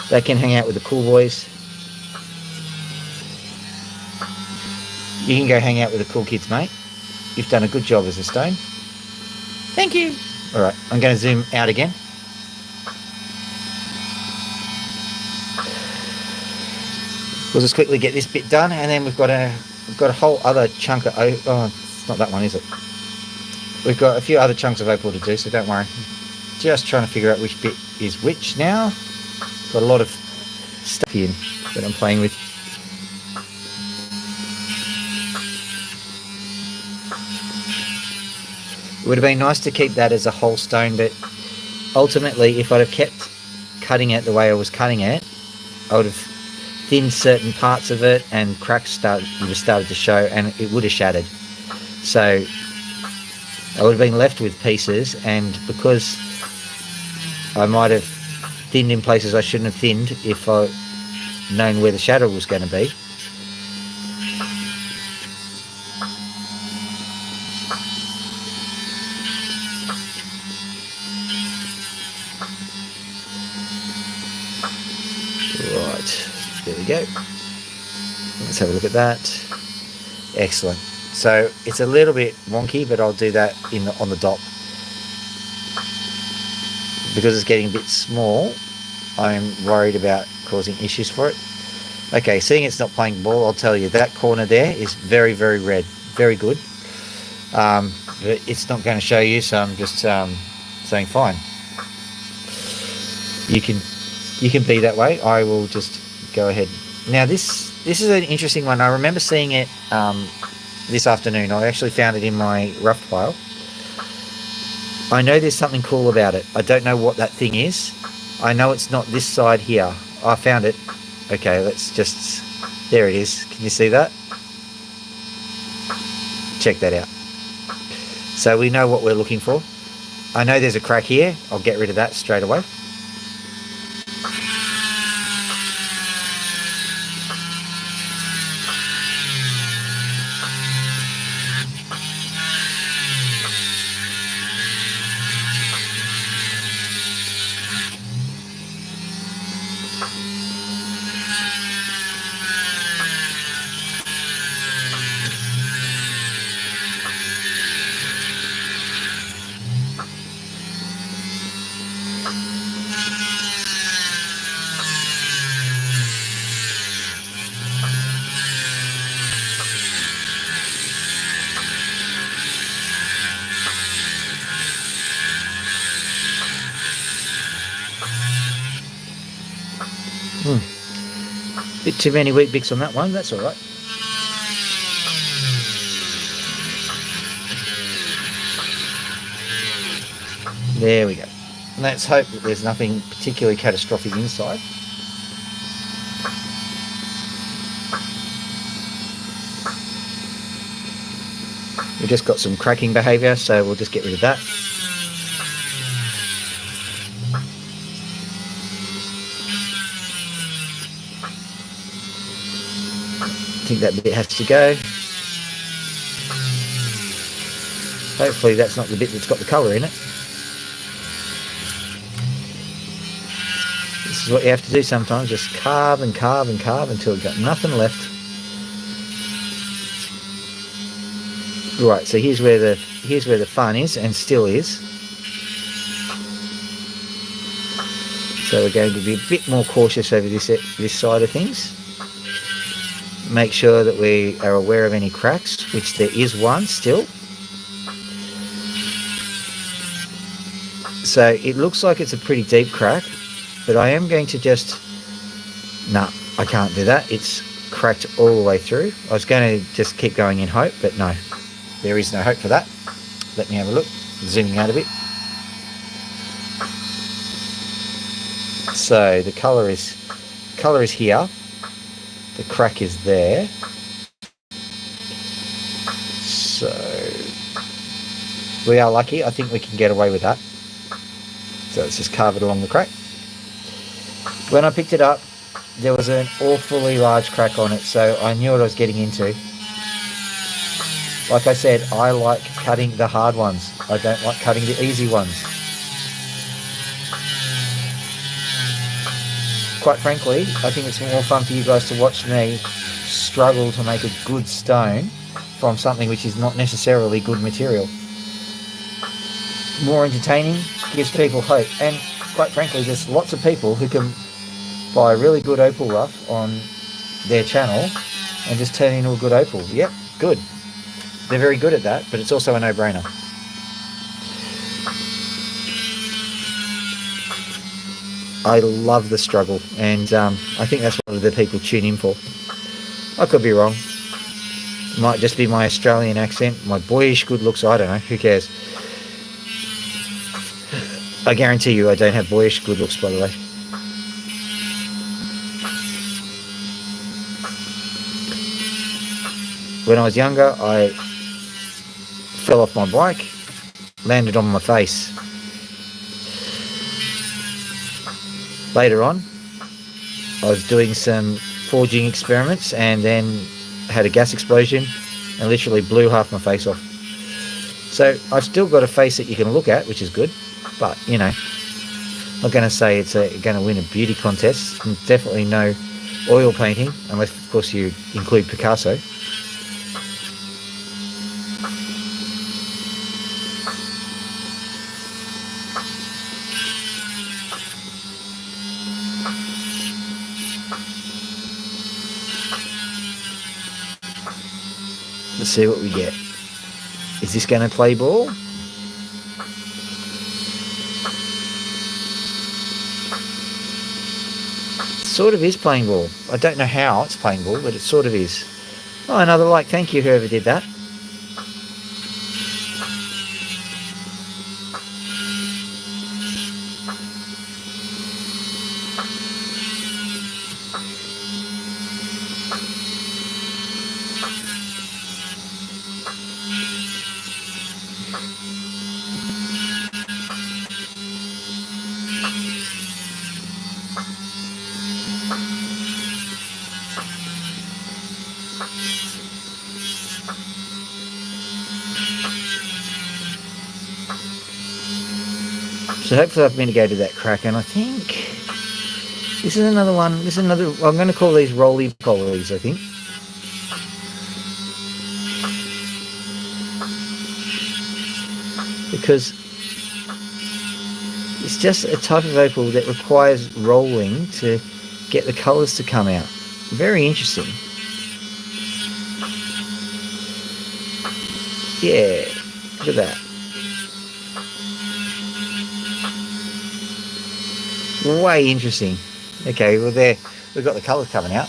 They can hang out with the cool boys. You can go hang out with the cool kids, mate. You've done a good job as a stone. Thank you. All right, I'm going to zoom out again. We'll just quickly get this bit done, and then we've got a whole other chunk of it's not that one, is it? We've got a few other chunks of opal to do, so don't worry. Just trying to figure out which bit is which now. Got a lot of stuff here that I'm playing with. It would have been nice to keep that as a whole stone, but ultimately, if I'd have kept cutting it the way I was cutting it, I would have thinned certain parts of it, and cracks would have started to show, and it would have shattered. So I would have been left with pieces, and because I might have thinned in places I shouldn't have thinned if I'd known where the shadow was going to be. Right, there we go. Let's have a look at that. Excellent. So it's a little bit wonky, but I'll do that on the dot. Because it's getting a bit small, I'm worried about causing issues for it. Okay, seeing it's not playing ball, I'll tell you, that corner there is very, very red. Very good. But it's not going to show you, so I'm just saying fine. You can be that way. I will just go ahead. Now this is an interesting one. I remember seeing it this afternoon. I actually found it in my rough pile. I know there's something cool about it. I don't know what that thing is. I know it's not this side here. I found it. Okay, let's just... There it is. Can you see that? Check that out. So we know what we're looking for. I know there's a crack here. I'll get rid of that straight away. Bit too many wheat bix on that one, that's alright. There we go. Let's hope that there's nothing particularly catastrophic inside. We've just got some cracking behaviour, so we'll just get rid of that. I think that bit has to go. Hopefully that's not the bit that's got the colour in it. This is what you have to do sometimes, just carve and carve and carve until you've got nothing left. Right, so here's where the fun is, and still is. So we're going to be a bit more cautious over this side of things. Make sure that we are aware of any cracks, which there is one still. So it looks like it's a pretty deep crack, but I am going to just... No, I can't do that. It's cracked all the way through. I was going to just keep going in hope, but no. There is no hope for that. Let me have a look. Zooming out a bit. So the colour is here. The crack is there. So we are lucky. I think we can get away with that. So let's just carve it along the crack. When I picked it up, there was an awfully large crack on it, so I knew what I was getting into. Like I said, I like cutting the hard ones. I don't like cutting the easy ones. Quite frankly, I think it's more fun for you guys to watch me struggle to make a good stone from something which is not necessarily good material. More entertaining, gives people hope, and quite frankly, there's lots of people who can buy a really good opal rough on their channel and just turn into a good opal. Yep, good. They're very good at that, but it's also a no-brainer. I love the struggle, and I think that's what the people tune in for. I could be wrong. It might just be my Australian accent, my boyish good looks, I don't know, who cares? I guarantee you I don't have boyish good looks, by the way. When I was younger, I fell off my bike, landed on my face. Later on, I was doing some forging experiments and then had a gas explosion and literally blew half my face off. So I've still got a face that you can look at, which is good, but you know, I'm not going to say it's going to win a beauty contest. Definitely no oil painting, unless of course you include Picasso. Let's see what we get. Is this going to play ball? It sort of is playing ball. I don't know how it's playing ball, but it sort of is. Oh, another like. Thank you, whoever did that. So hopefully I've mitigated that crack, and I think this is another one. This is another. I'm going to call these roly-polies, I think. Because it's just a type of opal that requires rolling to get the colours to come out. Very interesting. Yeah, look at that. Way interesting. Okay, well there, we've got the colours coming out.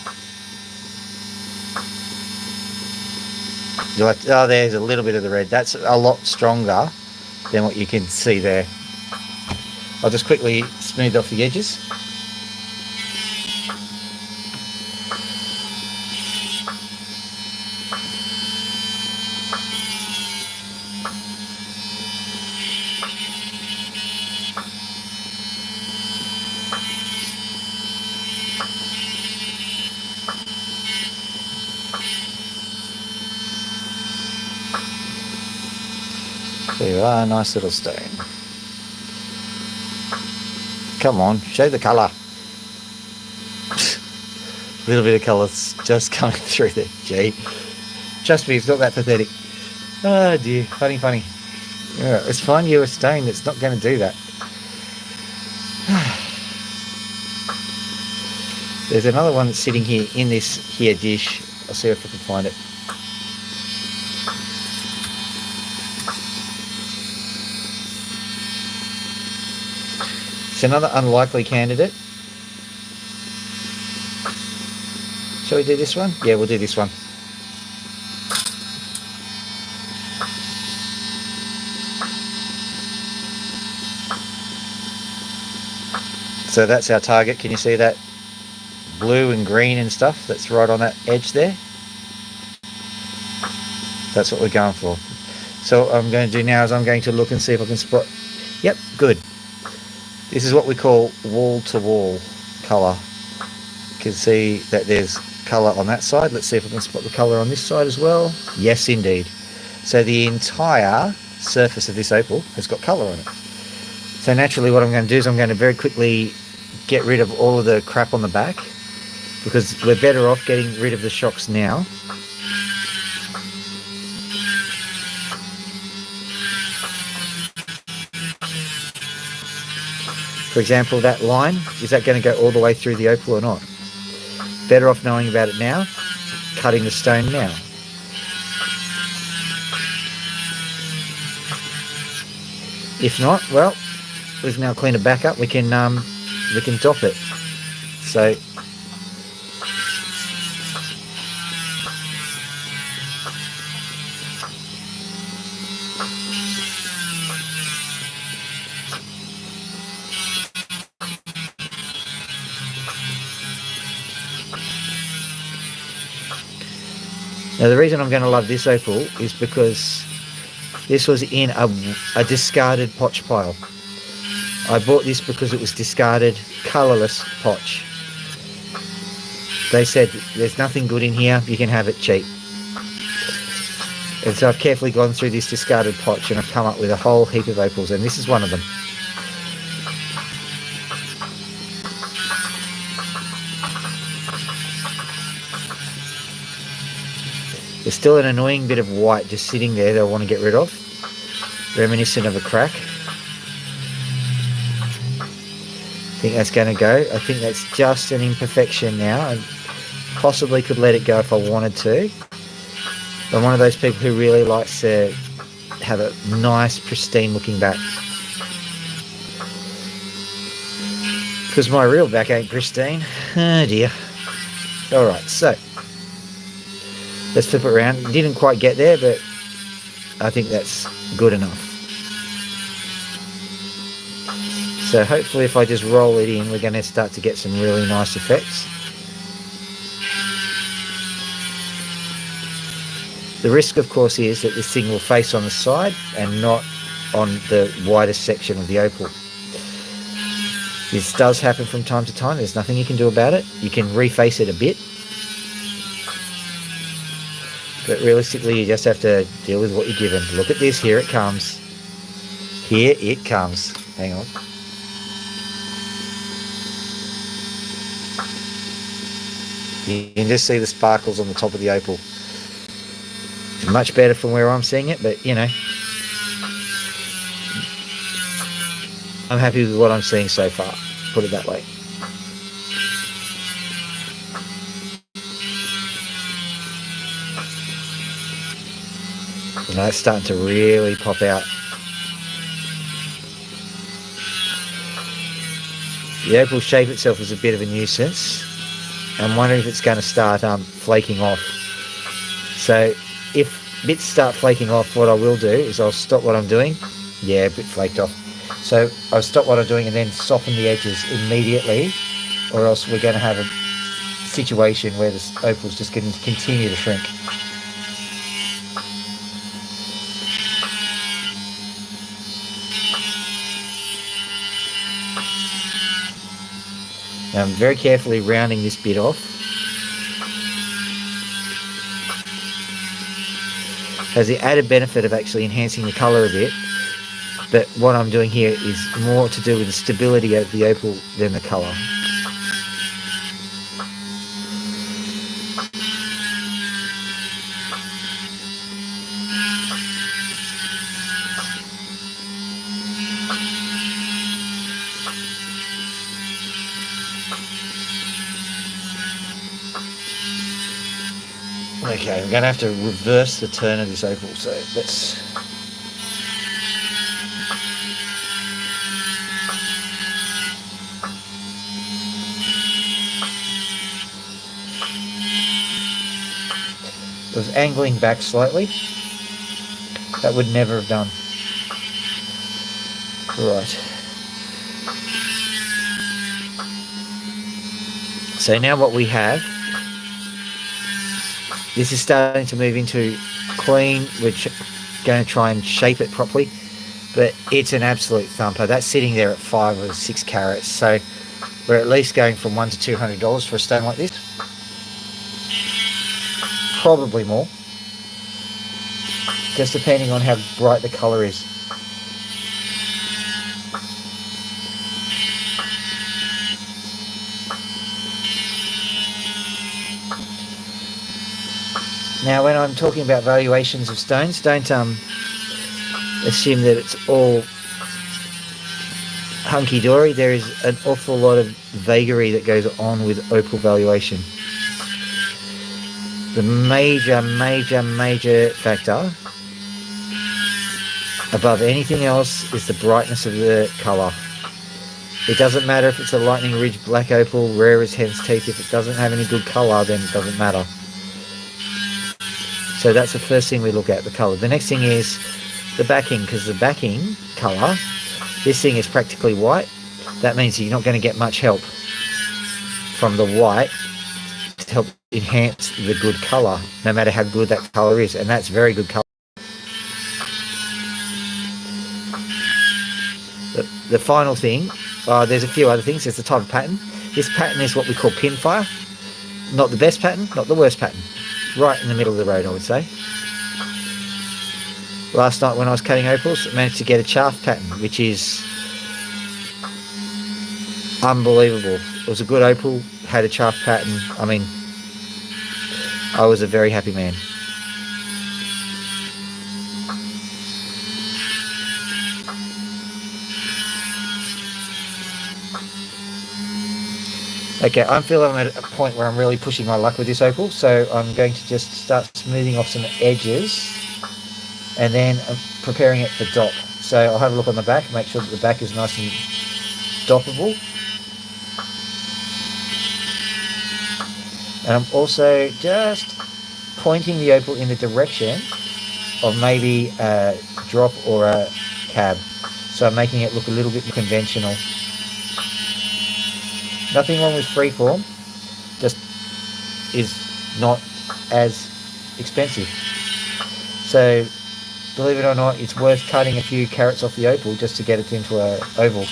Oh, there's a little bit of the red. That's a lot stronger than what you can see there. I'll just quickly smooth off the edges. You are a nice little stone. Come on, show the colour. A little bit of colour's just coming through there, gee. Trust me, it's not that pathetic. Oh dear, funny. Yeah, it's fine, you're a stone that's not going to do that. There's another one that's sitting here in this here dish. I'll see if I can find it. It's another unlikely candidate. Shall we do this one? Yeah, we'll do this one. So that's our target. Can you see that blue and green and stuff that's right on that edge there? That's what we're going for. So what I'm going to do now is I'm going to look and see if I can spot. Yep, good. This is what we call wall-to-wall colour. You can see that there's colour on that side. Let's see if I can spot the colour on this side as well. Yes, indeed. So the entire surface of this opal has got colour on it. So naturally what I'm going to do is I'm going to very quickly get rid of all of the crap on the back, because we're better off getting rid of the shocks now. For example, that line, is that going to go all the way through the opal or not? Better off knowing about it now, cutting the stone now. If not, well, we've now cleaned it back up. We can dop it. So now the reason I'm going to love this opal is because this was in a discarded potch pile. I bought this because it was discarded, colourless potch. They said, there's nothing good in here, you can have it cheap. And so I've carefully gone through this discarded potch and I've come up with a whole heap of opals, and this is one of them. There's still an annoying bit of white just sitting there that I want to get rid of, reminiscent of a crack. I think that's going to go. I think that's just an imperfection now. I possibly could let it go if I wanted to. I'm one of those people who really likes to have a nice, pristine looking back. Because my real back ain't pristine. Oh dear. Alright, so let's flip it around. Didn't quite get there, but I think that's good enough. So hopefully if I just roll it in, we're going to start to get some really nice effects. The risk, of course, is that this thing will face on the side and not on the widest section of the opal. This does happen from time to time. There's nothing you can do about it. You can reface it a bit. But realistically, you just have to deal with what you're given. Look at this. Here it comes. Here it comes. Hang on. You can just see the sparkles on the top of the opal. It's much better from where I'm seeing it, but you know, I'm happy with what I'm seeing so far, put it that way. You know, it's starting to really pop out. The opal shape itself is a bit of a nuisance. I'm wondering if it's going to start flaking off. So if bits start flaking off, what I will do is I'll stop what I'm doing. Yeah, a bit flaked off. So I'll stop what I'm doing and then soften the edges immediately, or else we're going to have a situation where this opal's just going to continue to shrink. Now I'm very carefully rounding this bit off. Has the added benefit of actually enhancing the colour a bit, But what I'm doing here is more to do with the stability of the opal than the colour. Okay, I'm going to have to reverse the turn of this opal, so let's... It was angling back slightly. That would never have done. Right. So now what we have, this is starting to move into clean. We're going to try and shape it properly, but it's an absolute thumper. That's sitting there at 5 or 6 carats. So we're at least going from $100 to $200 for a stone like this. Probably more, just depending on how bright the colour is. Now, when I'm talking about valuations of stones, don't assume that it's all hunky-dory. There is an awful lot of vagary that goes on with opal valuation. The major factor above anything else is the brightness of the colour. It doesn't matter if it's a lightning ridge black opal, rare as hen's teeth. If it doesn't have any good colour, then it doesn't matter. So that's the first thing we look at, the colour. The next thing is the backing, because the backing colour, this thing is practically white. That means you're not going to get much help from the white to help enhance the good colour, no matter how good that colour is, and that's very good colour. The final thing, there's a few other things. There's the type of pattern. This pattern is what we call pinfire. Not the best pattern, not the worst pattern. Right in the middle of the road, I would say. Last night when I was cutting opals, I managed to get a chaff pattern, which is unbelievable. It was a good opal, had a chaff pattern. I mean, I was a very happy man. Okay, I'm feeling I'm at a point where I'm really pushing my luck with this opal, so I'm going to just start smoothing off some edges and then preparing it for dop. So I'll have a look on the back, make sure that the back is nice and doppable. And I'm also just pointing the opal in the direction of maybe a drop or a cab. So I'm making it look a little bit more conventional. Nothing wrong with freeform, just is not as expensive. So believe it or not, it's worth cutting a few carats off the opal just to get it into an oval.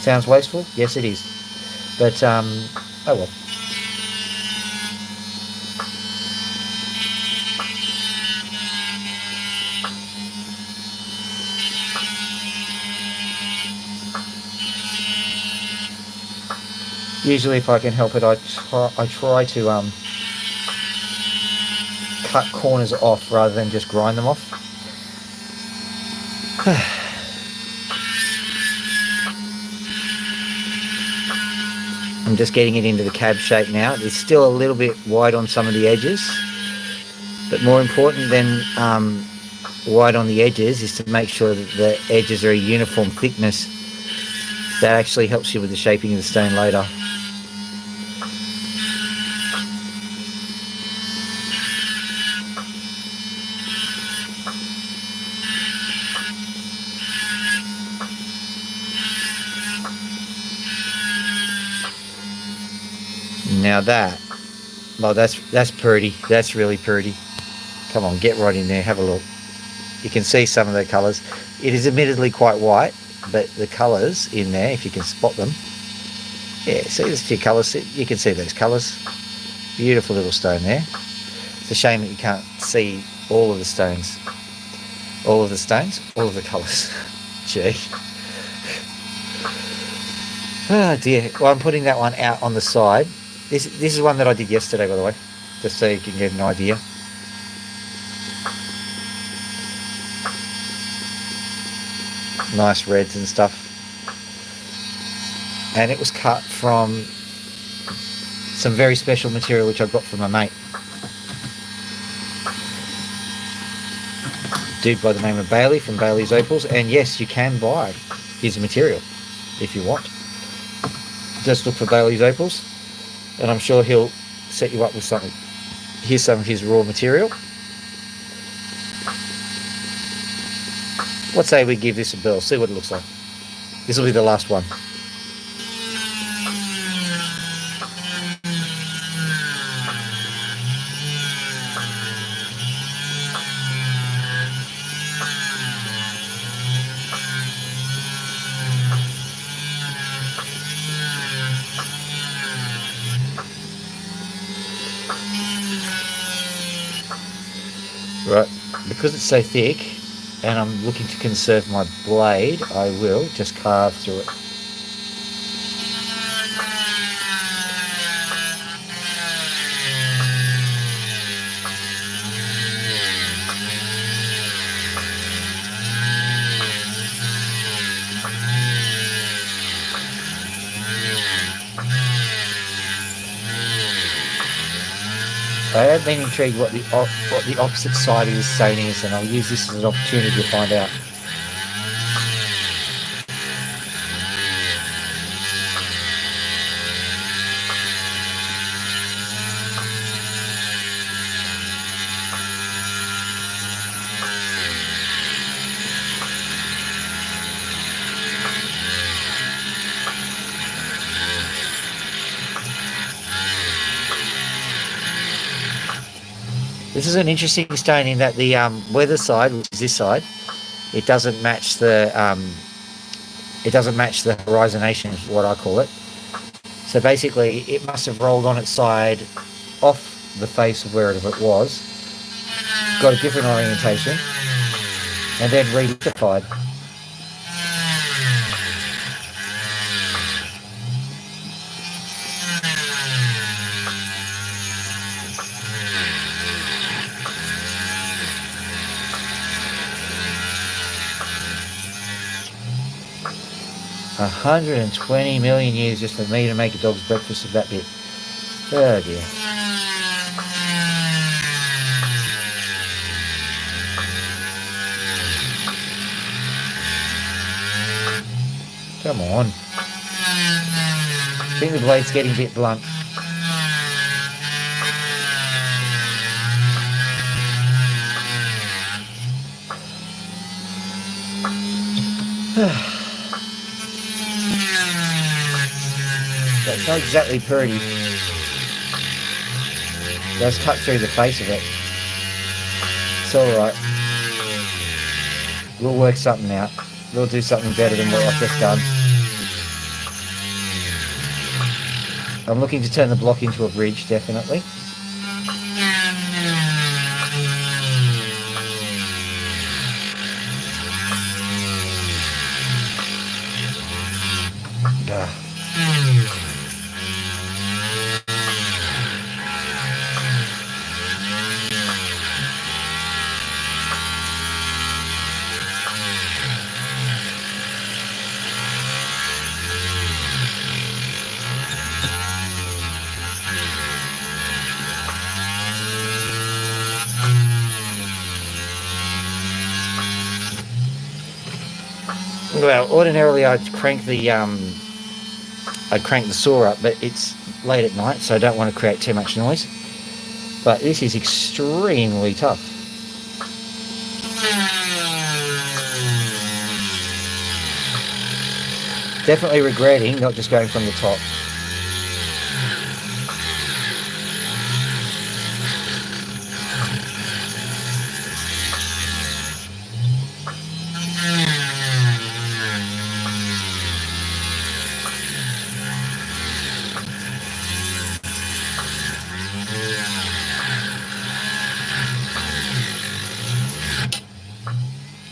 Sounds wasteful? Yes, it is. But, oh well. Usually if I can help it, I try to cut corners off rather than just grind them off. I'm just getting it into the cab shape now. It's still a little bit wide on some of the edges, but more important than wide on the edges is to make sure that the edges are a uniform thickness. That actually helps you with the shaping of the stone later. Now that, well, that's pretty. That's really pretty. Come on, get right in there, have a look. You can see some of the colours. It is admittedly quite white, but the colours in there, if you can spot them, yeah, see there's a few colours. You can see those colours. Beautiful little stone there. It's a shame that you can't see all of the stones. All of the stones, all of the colours. Gee. Oh dear. Well, I'm putting that one out on the side. This is one that I did yesterday, by the way, just so you can get an idea. Nice reds and stuff. And it was cut from some very special material which I got from a mate. Dude by the name of Bailey from Bailey's Opals. And yes, you can buy his material if you want. Just look for Bailey's Opals and I'm sure he'll set you up with something. Here's some of his raw material. Let's say we give this a burl, see what it looks like. This will be the last one. Right, because it's so thick and I'm looking to conserve my blade, I will just carve through it. I have been intrigued what the opposite side of this stone is, and I'll use this as an opportunity to find out. This is an interesting stone in that the weather side, which is this side, it doesn't match the horizonation, is what I call it. So basically, it must have rolled on its side off the face of wherever it was, got a different orientation, and then re-liquefied. 120 million years just for me to make a dog's breakfast of that bit. Oh dear. Come on. I think the blade's getting a bit blunt. That's not exactly pretty. It does cut through the face of it. It's alright. We'll work something out. We'll do something better than what I've just done. I'm looking to turn the block into a bridge, definitely. Well, ordinarily I'd crank the saw up, but it's late at night, so I don't want to create too much noise. But this is extremely tough. Definitely regretting not just going from the top.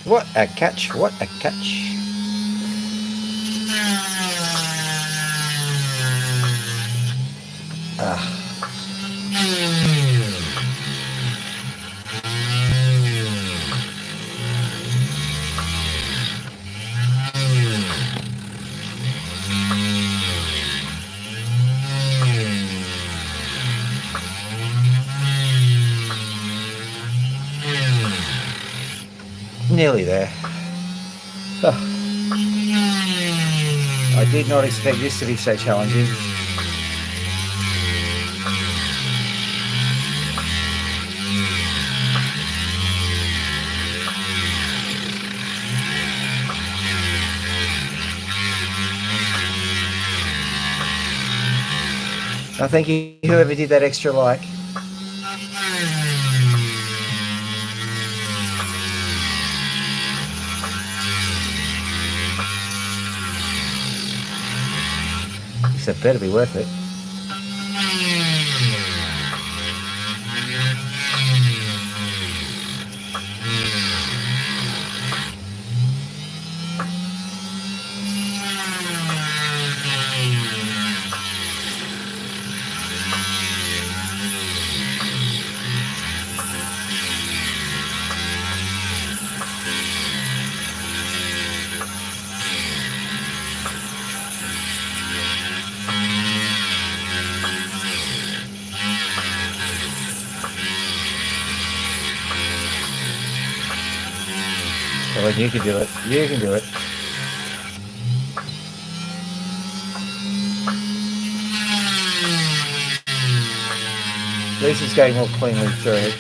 What a catch, what a catch. Ah. Nearly there. Oh. I did not expect this to be so challenging. Now, thank you, whoever did that extra like. So it better be worth it. Well, you can do it. You can do it. At least it's going more cleanly through it.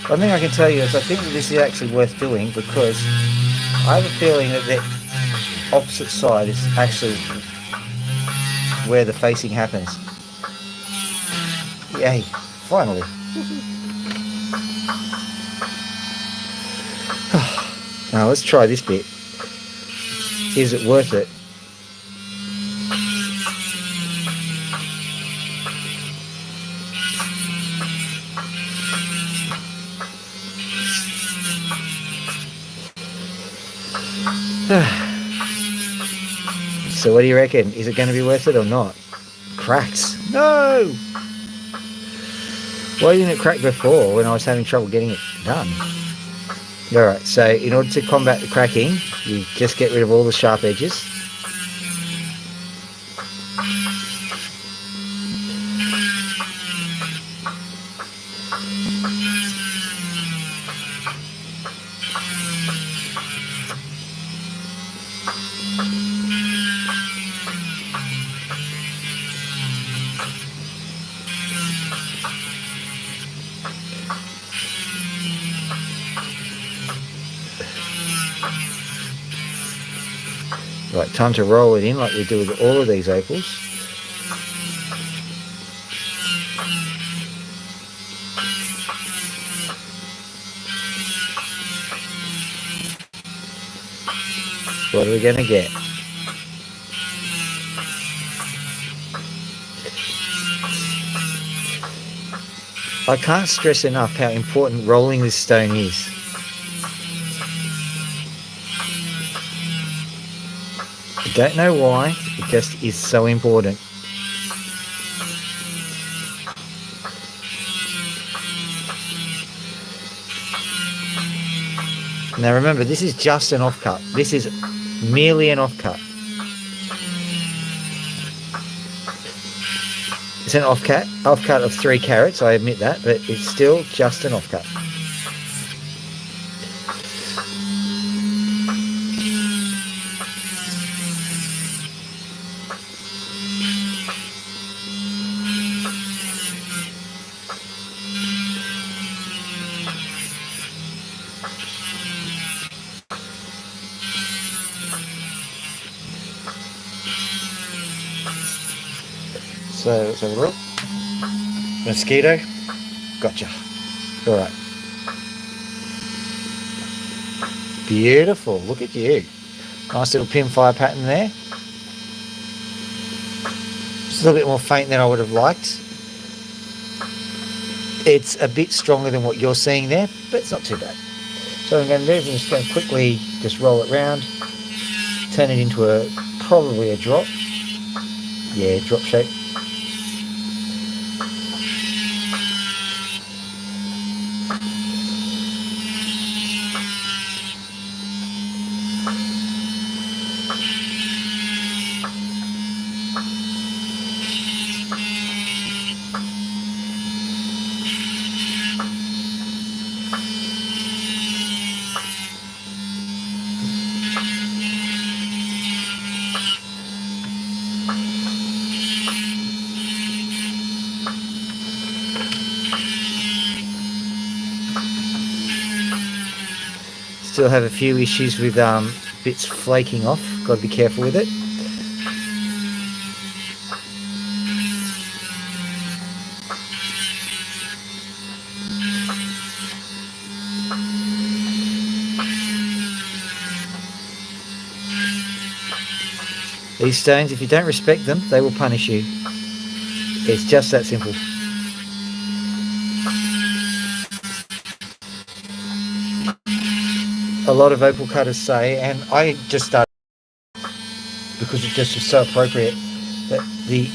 One thing I can tell you is I think that this is actually worth doing because I have a feeling that the opposite side is actually where the facing happens. Yay, finally. Now let's try this bit. Is it worth it? So what do you reckon? Is it going to be worth it or not? Cracks. No! Why didn't it crack before when I was having trouble getting it done? Alright, so in order to combat the cracking, you just get rid of all the sharp edges. Right, time to roll it in like we do with all of these opals. What are we going to get? I can't stress enough how important rolling this stone is. I don't know why, it just is so important. Now remember, this is just an offcut. This is merely an offcut. It's an offcut of 3 carats, I admit that, but it's still just an offcut. So let's have a look. Mosquito. Gotcha. All right. Beautiful. Look at you. Nice little pinfire pattern there. Just a little bit more faint than I would have liked. It's a bit stronger than what you're seeing there, but it's not too bad. So what I'm going to do is I'm just going to quickly just roll it round, turn it into probably a drop. Yeah, drop shape. Still have a few issues with bits flaking off. Got to be careful with it. These stones, if you don't respect them, they will punish you. It's just that simple. A lot of opal cutters say, and I just started because it just was so appropriate, that the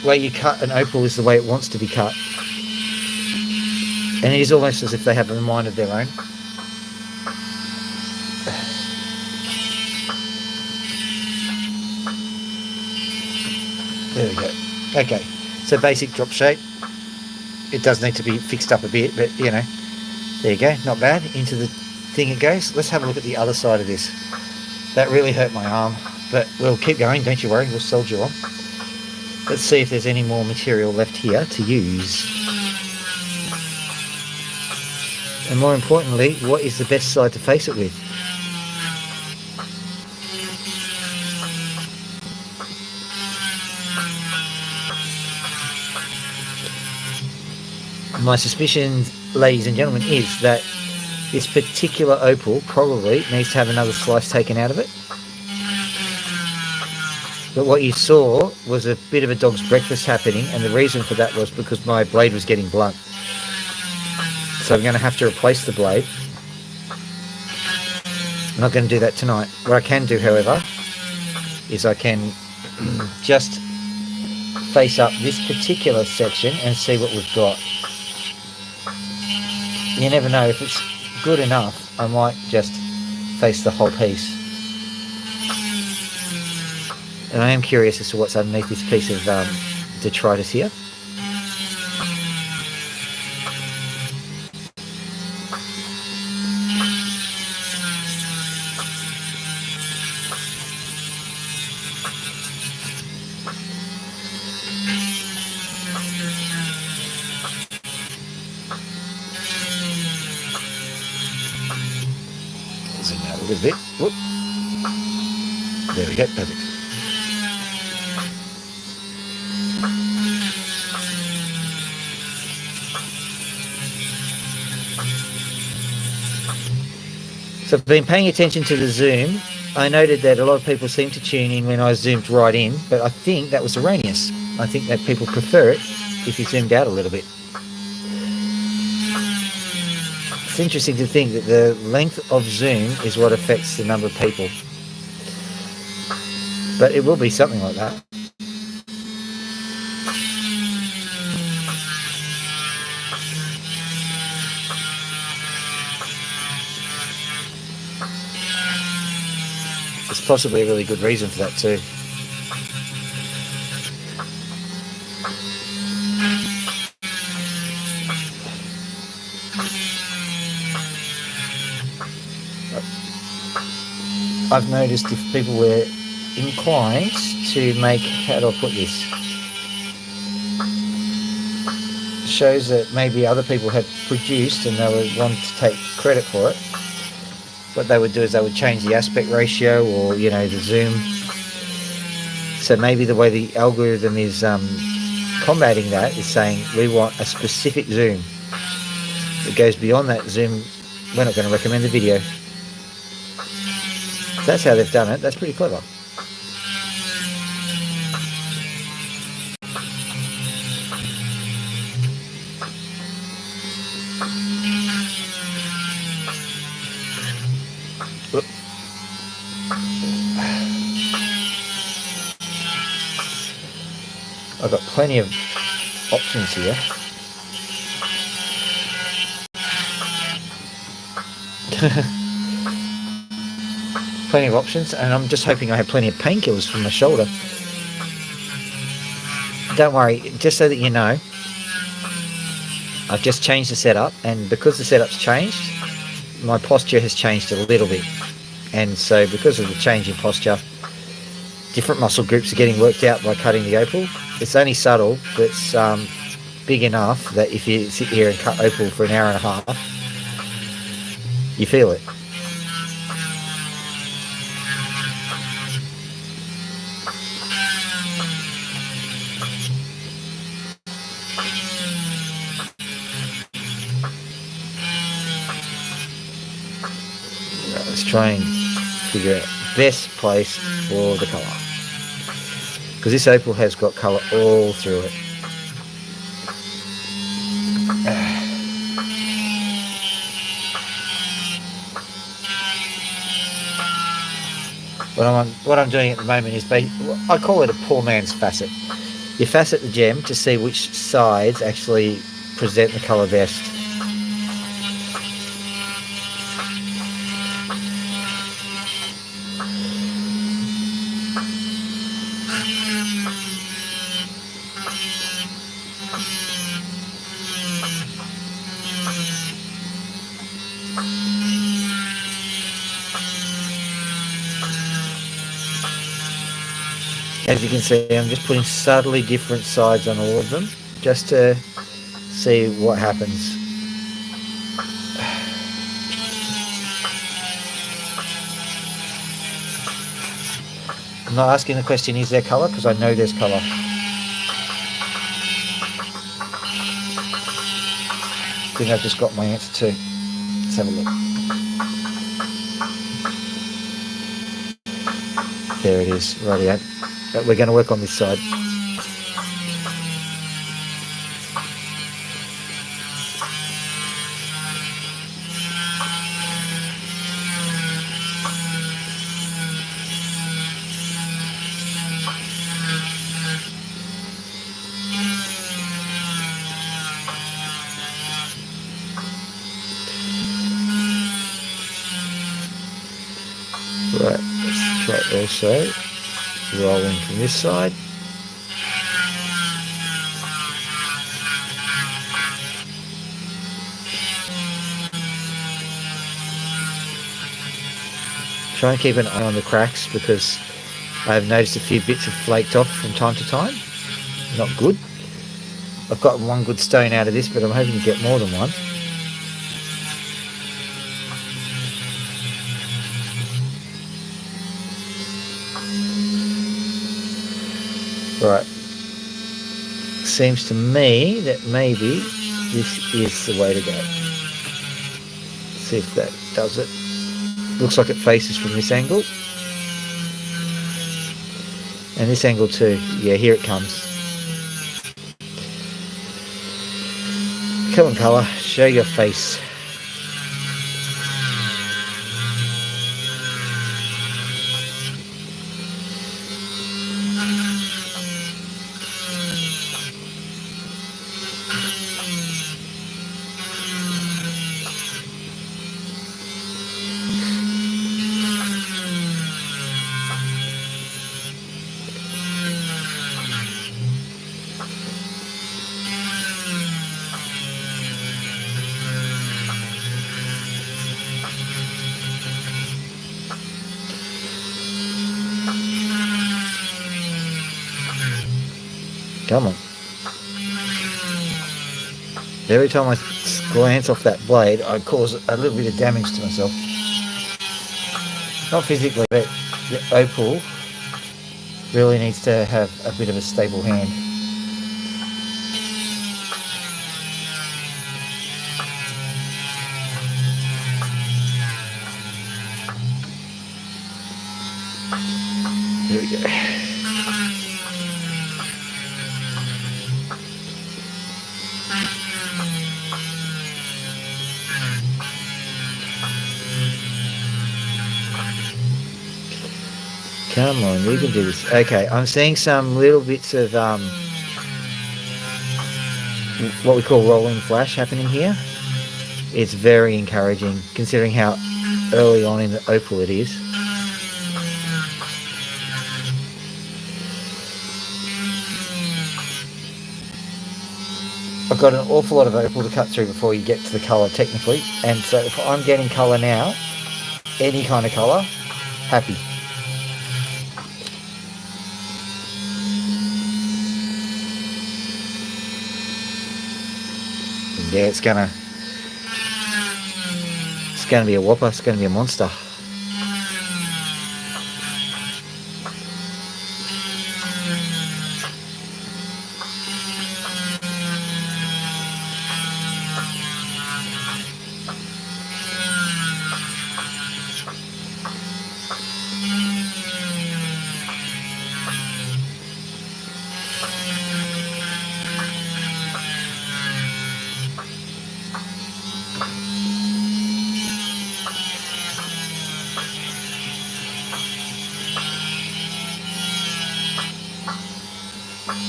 way you cut an opal is the way it wants to be cut. And it is almost as if they have a mind of their own. There we go. Okay, so basic drop shape. It does need to be fixed up a bit, but you know, there you go, not bad. Into the thing it goes. Let's have a look at the other side of this. That really hurt my arm, but we'll keep going, don't you worry, we'll soldier on. Let's see if there's any more material left here to use. And more importantly, what is the best side to face it with? My suspicion, ladies and gentlemen, is that this particular opal probably needs to have another slice taken out of it. But what you saw was a bit of a dog's breakfast happening, and the reason for that was because my blade was getting blunt. So I'm going to have to replace the blade. I'm not going to do that tonight. What I can do, however, is I can just face up this particular section and see what we've got. You never know, if it's good enough, I might just face the whole piece. And I am curious as to what's underneath this piece of detritus here. Zoom out a little bit. Whoop. There we go, perfect. So I've been paying attention to the zoom. I noted that a lot of people seem to tune in when I zoomed right in, but I think that was erroneous. I think that people prefer it if you zoomed out a little bit. It's interesting to think that the length of zoom is what affects the number of people. But it will be something like that. There's possibly a really good reason for that too. I've noticed if people were inclined to make, how do I put this? Shows that maybe other people had produced and they would want to take credit for it. What they would do is they would change the aspect ratio, or you know, the zoom. So maybe the way the algorithm is combating that is saying we want a specific zoom that goes beyond that zoom. We're not going to recommend the video. That's how they've done it. That's pretty clever. Whoop. I've got plenty of options here. Plenty of options, and I'm just hoping I have plenty of painkillers from my shoulder. Don't worry, just so that you know, I've just changed the setup, and because the setup's changed, my posture has changed a little bit. And so because of the change in posture, different muscle groups are getting worked out by cutting the opal. It's only subtle, but it's big enough that if you sit here and cut opal for an hour and a half, you feel it. Let's try and figure out best place for the colour, because this opal has got colour all through it. What I'm doing at the moment is I call it a poor man's facet. You facet the gem to see which sides actually present the colour best. As you can see, I'm just putting subtly different sides on all of them, just to see what happens. I'm not asking the question, is there colour? Because I know there's colour. I think I've just got my answer too. Let's have a look. There it is, rightio. But we're going to work on this side. Right, let's try also rolling from this side. Try and keep an eye on the cracks, because I've noticed a few bits have flaked off from time to time. Not good. I've got one good stone out of this, but I'm hoping to get more than one. Right, seems to me that maybe this is the way to go. See if that does it. Looks like it faces from this angle. And this angle too. Yeah, here it comes. Come on, colour, show your face. Come on. Every time I glance off that blade, I cause a little bit of damage to myself. Not physically, but the opal really needs to have a bit of a stable hand. Here we go. Come on, you can do this. Okay, I'm seeing some little bits of what we call rolling flash happening here. It's very encouraging considering how early on in the opal it is. I've got an awful lot of opal to cut through before you get to the colour technically, and so if I'm getting colour now, any kind of colour, happy. Yeah, it's gonna be a whopper. It's gonna be a monster.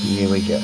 Here we go.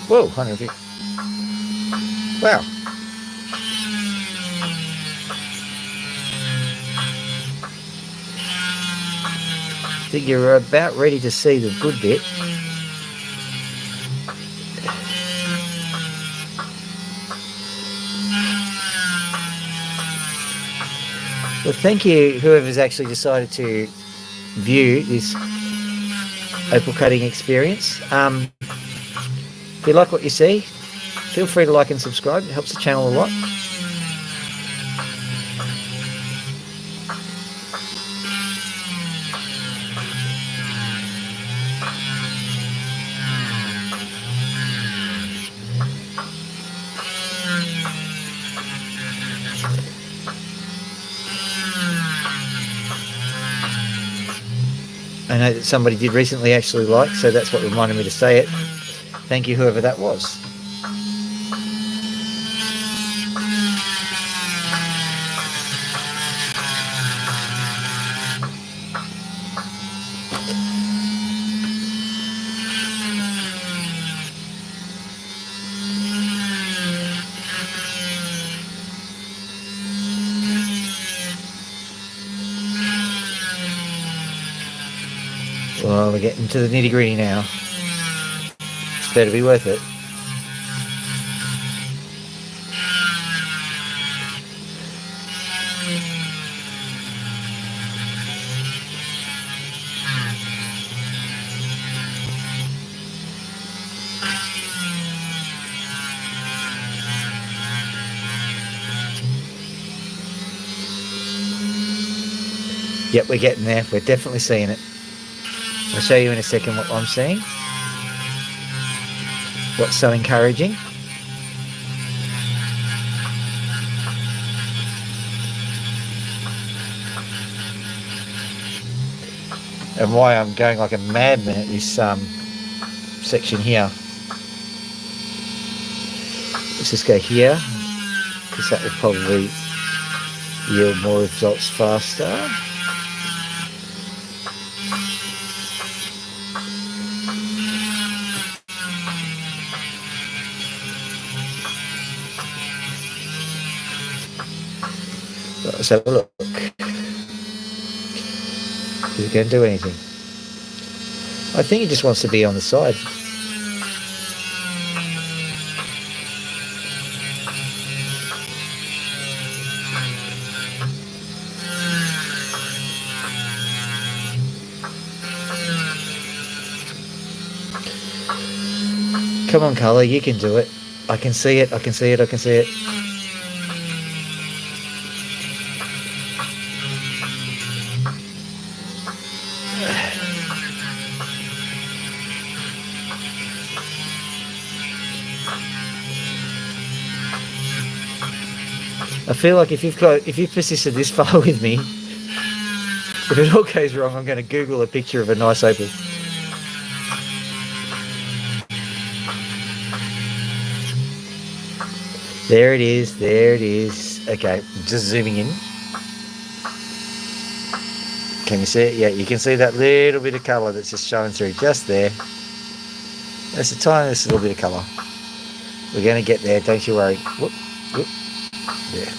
Whoa, 100 feet. Wow. I think you're about ready to see the good bit. Well, thank you, whoever's actually decided to view this opal cutting experience. If you like what you see, feel free to like and subscribe. It helps the channel a lot. I know that somebody did recently actually like, so that's what reminded me to say it. Thank you, whoever that was. Well, we're getting to the nitty-gritty now. It's better be worth it. Yep, we're getting there. We're definitely seeing it. I'll show you in a second what I'm seeing. What's so encouraging. And why I'm going like a madman at this section here. Let's just go here, because that will probably yield more results faster. Let's have a look. Is it going to do anything? I think he just wants to be on the side. Come on, colour, you can do it. I can see it, I can see it, I can see it. I feel like if you've persisted this far with me, if it all goes wrong, I'm going to Google a picture of a nice opal. There it is, there it is. Okay, just zooming in. Can you see it? Yeah, you can see that little bit of colour that's just showing through just there. That's the tiniest little bit of colour. We're going to get there, don't you worry. Whoop, whoop. Yeah.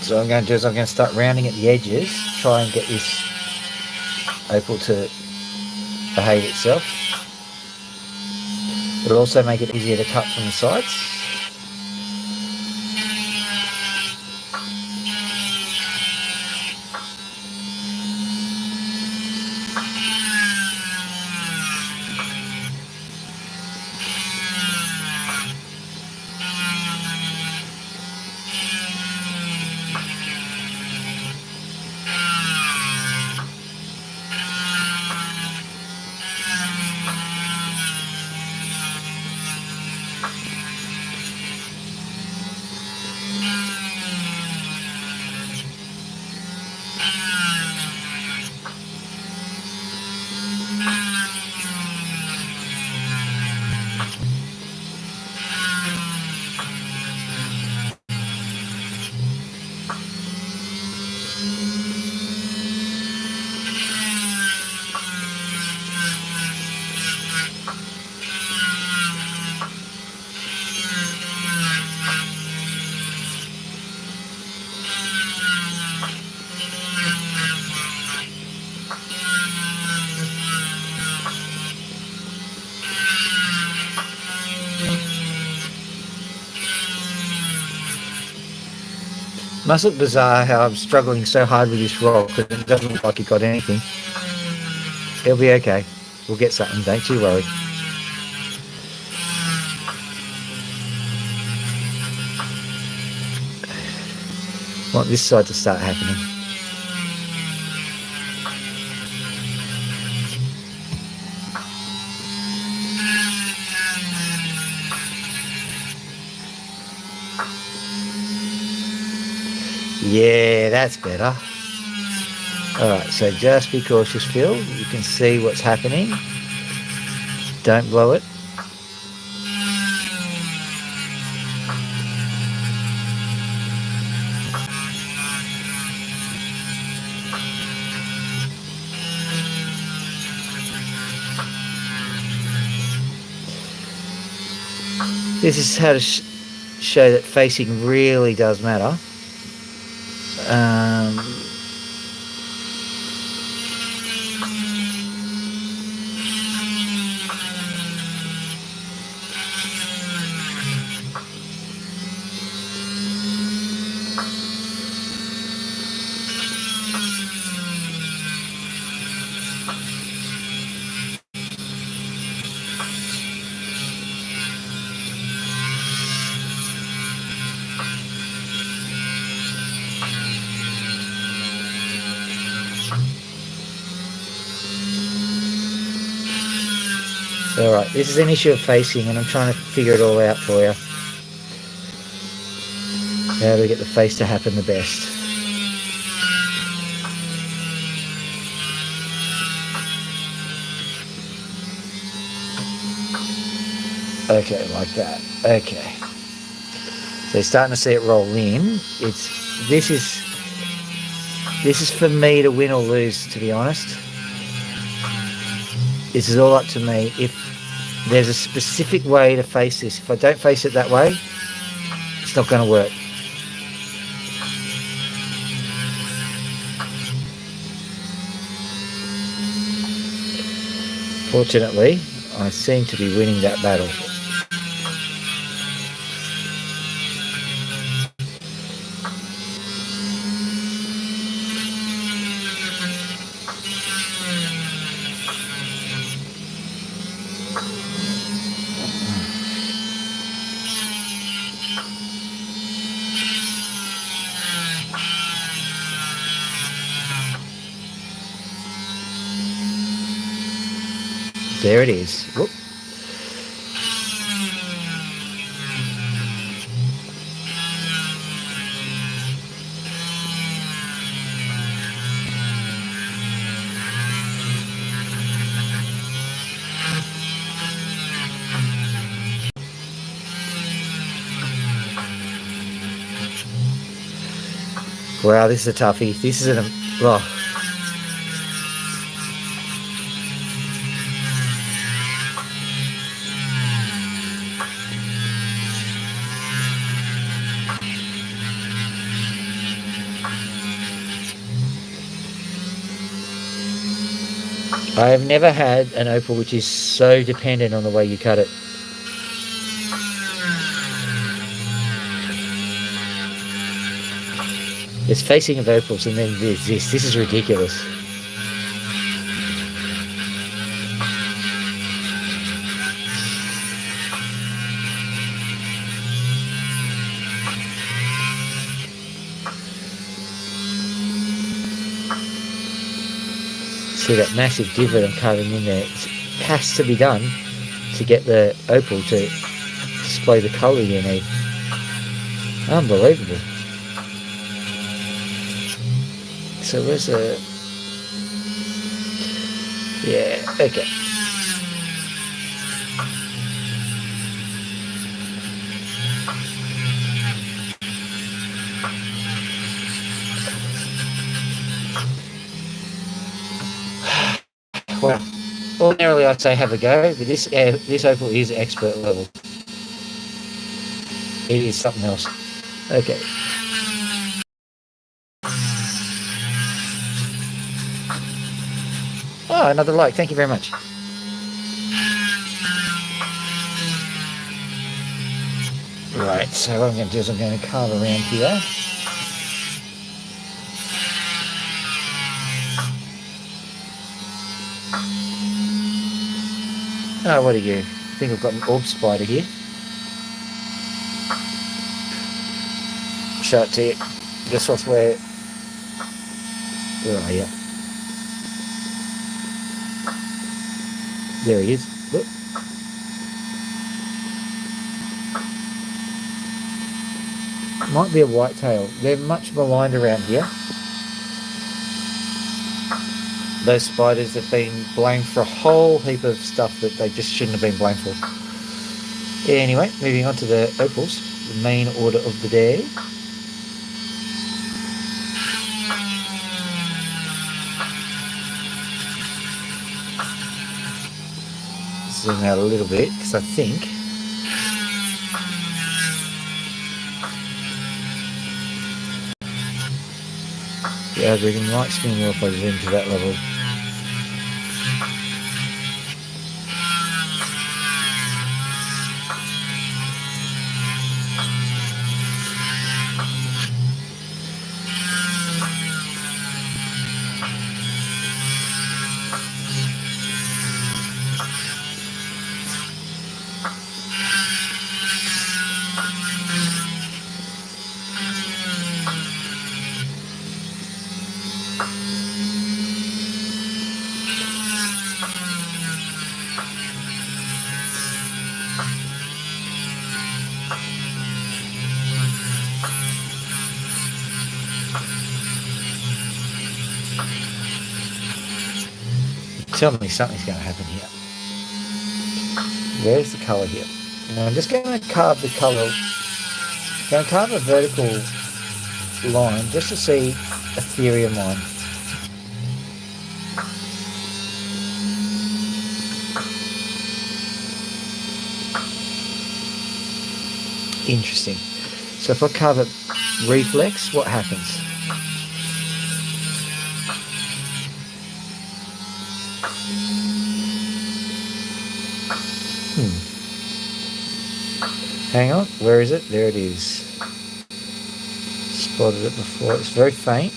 So what I'm going to do is I'm going to start rounding at the edges, try and get this opal to behave itself. It'll also make it easier to cut from the sides. Must look bizarre how I'm struggling so hard with this rock, but it doesn't look like it got anything. It'll be okay. We'll get something, don't you worry. Want this side to start happening. Yeah, that's better. Alright, so just be cautious, Phil. You can see what's happening. Don't blow it. This is how to show that facing really does matter. Alright, this is an issue of facing and I'm trying to figure it all out for you. How do we get the face to happen the best? Okay, like that. Okay. So you're starting to see it roll in. This is for me to win or lose, to be honest. This is all up to me. If there's a specific way to face this, if I don't face it that way, it's not going to work. Fortunately, I seem to be winning that battle. There it is. Whoop. Wow, this is a toughie. This is oh. I have never had an opal which is so dependent on the way you cut it. There's facing of opals and then there's this. This is ridiculous. See that massive divot I'm carving in there? It has to be done to get the opal to display the colour you need. Unbelievable. So where's the... Yeah, okay. Well, ordinarily I'd say have a go, but this opal is expert level. It is something else. Okay. Oh, another like. Thank you very much. Right, so what I'm going to do is I'm going to carve around here. Oh, what are you? I think I've got an orb spider here. Show it to you. This was where are you? There he is. Look. Might be a whitetail. They're much maligned around here. Those spiders have been blamed for a whole heap of stuff that they just shouldn't have been blamed for. Anyway, moving on to the opals, the main order of the day. Zoom out a little bit because I think the algorithm likes me more if I zoom to that level. Tell me something's going to happen here. Where's the colour here? Now I'm just going to carve the colour Going to carve a vertical line just to see a theory of mine. Interesting. So if I carve it reflex, what happens? Hang on, where is it? There it is. Spotted it before. It's very faint.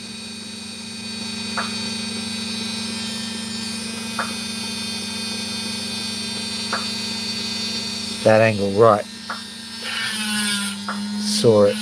That angle, right. Saw it.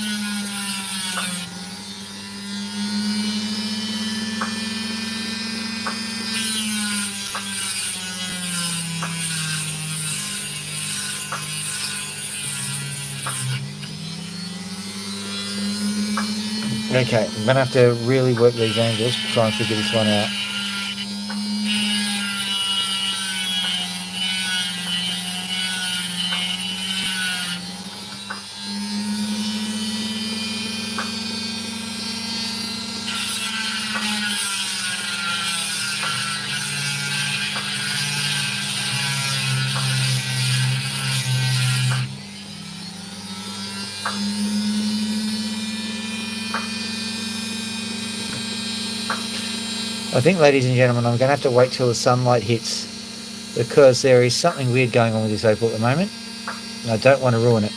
Okay, I'm going to have to really work these angles to try and figure this one out. I think, ladies and gentlemen, I'm going to have to wait till the sunlight hits because there is something weird going on with this opal at the moment. And I don't want to ruin it.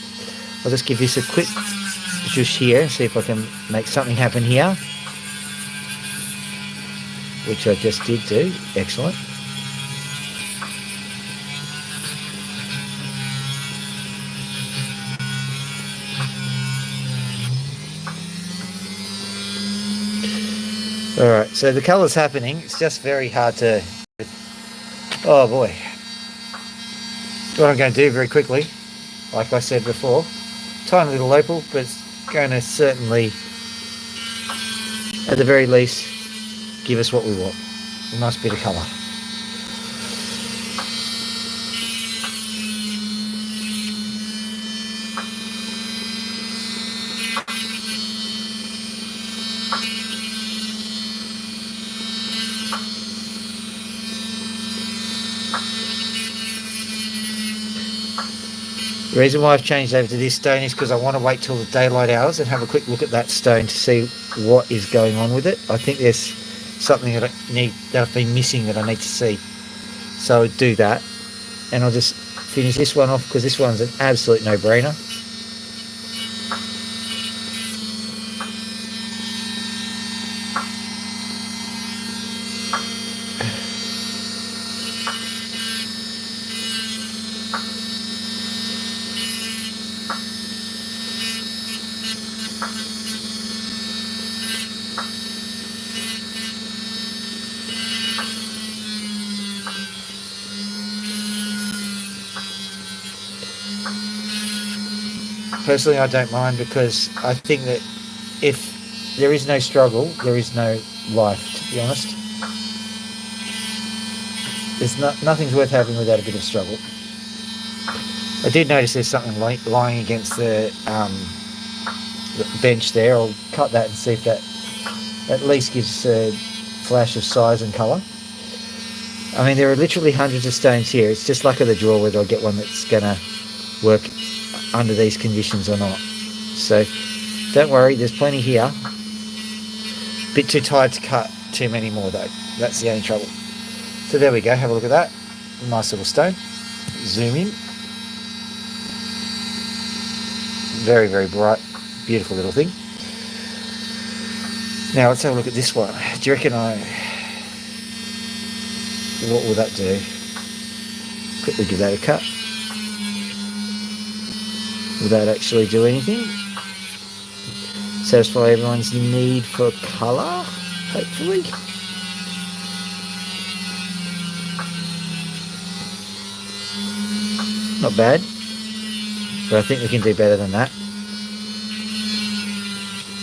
I'll just give this a quick zhoosh here, see if I can make something happen here. Which I just did do. Excellent. Alright, so the colour's happening. It's just very hard to... Oh boy. What I'm going to do very quickly, like I said before, tiny little opal, but it's going to certainly, at the very least, give us what we want. A nice bit of colour. The reason why I've changed over to this stone is because I want to wait till the daylight hours and have a quick look at that stone to see what is going on with it. I think there's something that I've been missing that I need to see. So I'll do that, and I'll just finish this one off because this one's an absolute no-brainer. Personally, I don't mind because I think that if there is no struggle, there is no life, to be honest. There's nothing's worth having without a bit of struggle. I did notice there's something lying against the bench there. I'll cut that and see if that at least gives a flash of size and colour. I mean, there are literally hundreds of stones here. It's just luck of the draw whether I'll get one that's going to work under these conditions or not. So don't worry, there's plenty here. Bit too tired to cut too many more though. That's the only trouble. So there we go, have a look at that. Nice little stone. Zoom in. Very, very bright, beautiful little thing. Now let's have a look at this one. Do you reckon what will that do? Quickly give that a cut. Will that actually do anything? Satisfy everyone's need for colour, hopefully. Not bad, but I think we can do better than that.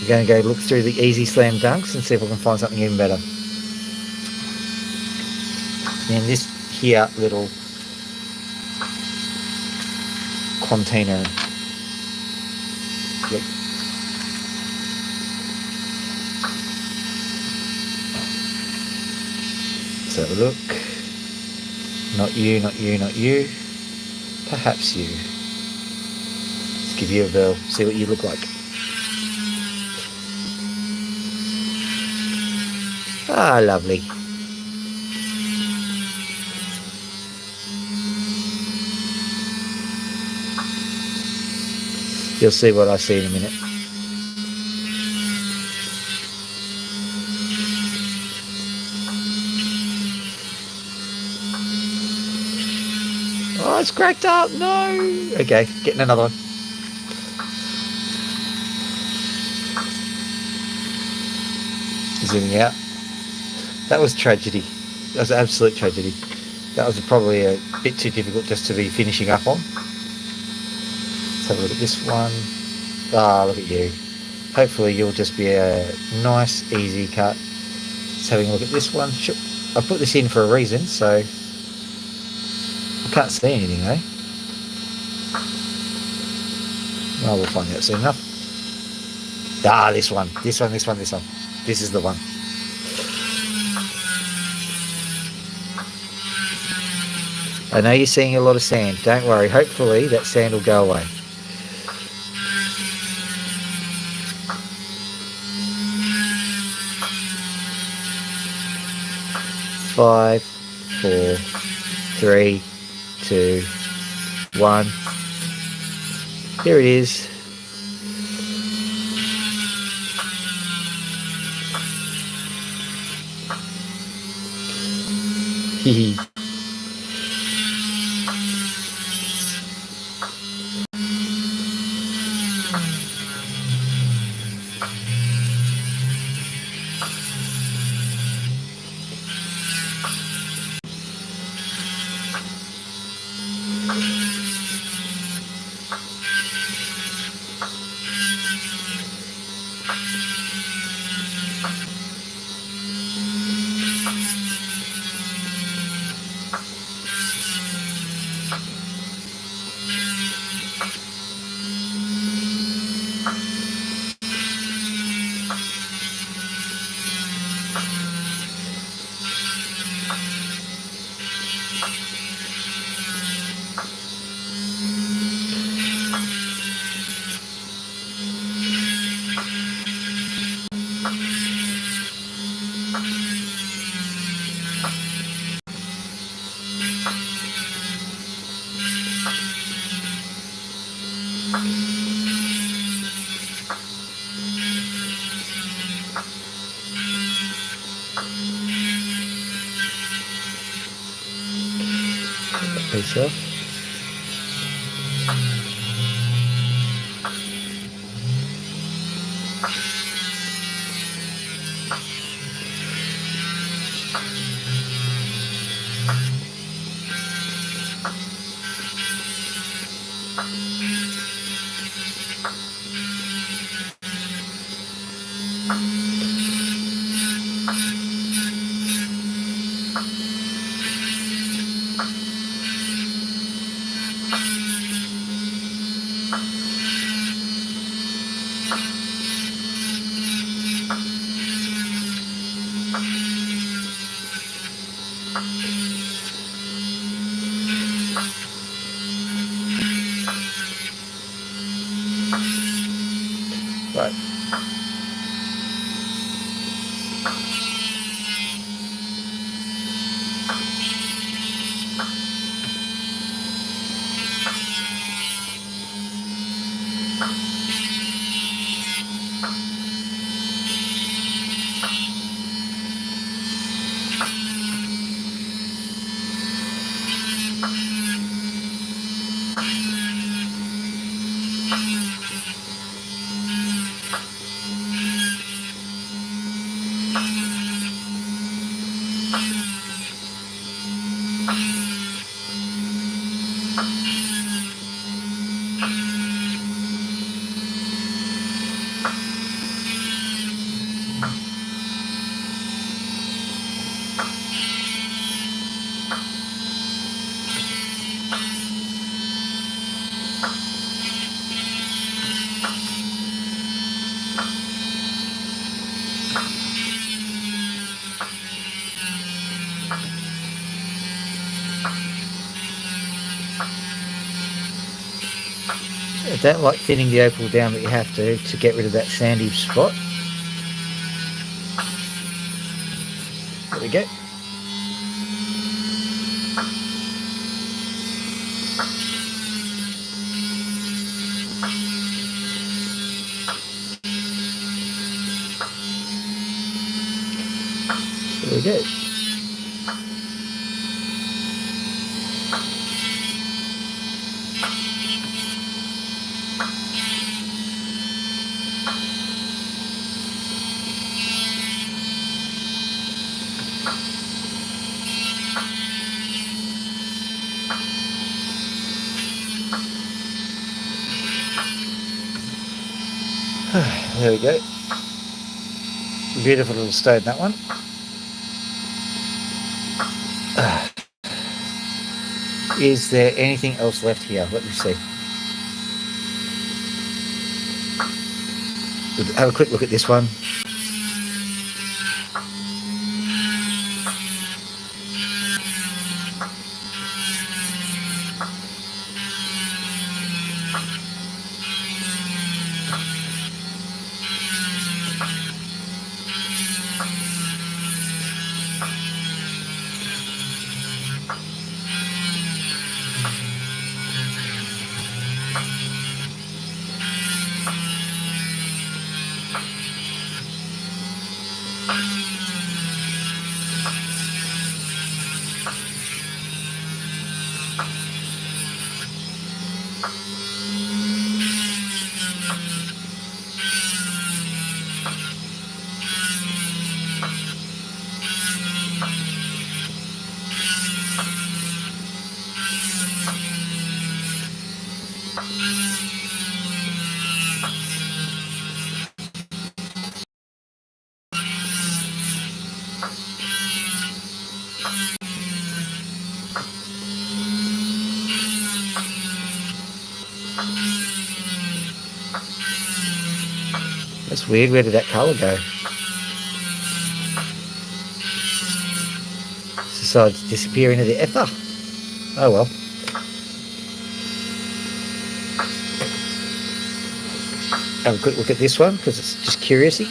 We're going to go look through the easy slam dunks and see if we can find something even better. And this here little container. Let's have a look. Not you, not you, not you. Perhaps you. Let's give you a bell, see what you look like. Ah, lovely. You'll see what I see in a minute. Oh, it's cracked up. No. Okay, getting another one. Zooming out. That was tragedy. That was absolute tragedy. That was probably a bit too difficult just to be finishing up on. Let's have a look at this one. Ah, look at you. Hopefully you'll just be a nice, easy cut. Just having a look at this one. I put this in for a reason, so I can't see anything, eh? Well, we'll find out soon enough. Ah, this one. This one, this one, this one. This is the one. I know you're seeing a lot of sand. Don't worry. Hopefully that sand will go away. Five, 4, 3, 2, 1. Here it is. Hee. Piece off. Right. I don't like thinning the opal down, but you have to get rid of that sandy spot. There we go. There we go. There we go. Beautiful little stone, that one. Is there anything else left here? Let me see. We'll have a quick look at this one. That's weird. Where did that colour go? It's decided to disappear into the ether. Oh well. Have a quick look at this one because it's just curiousy.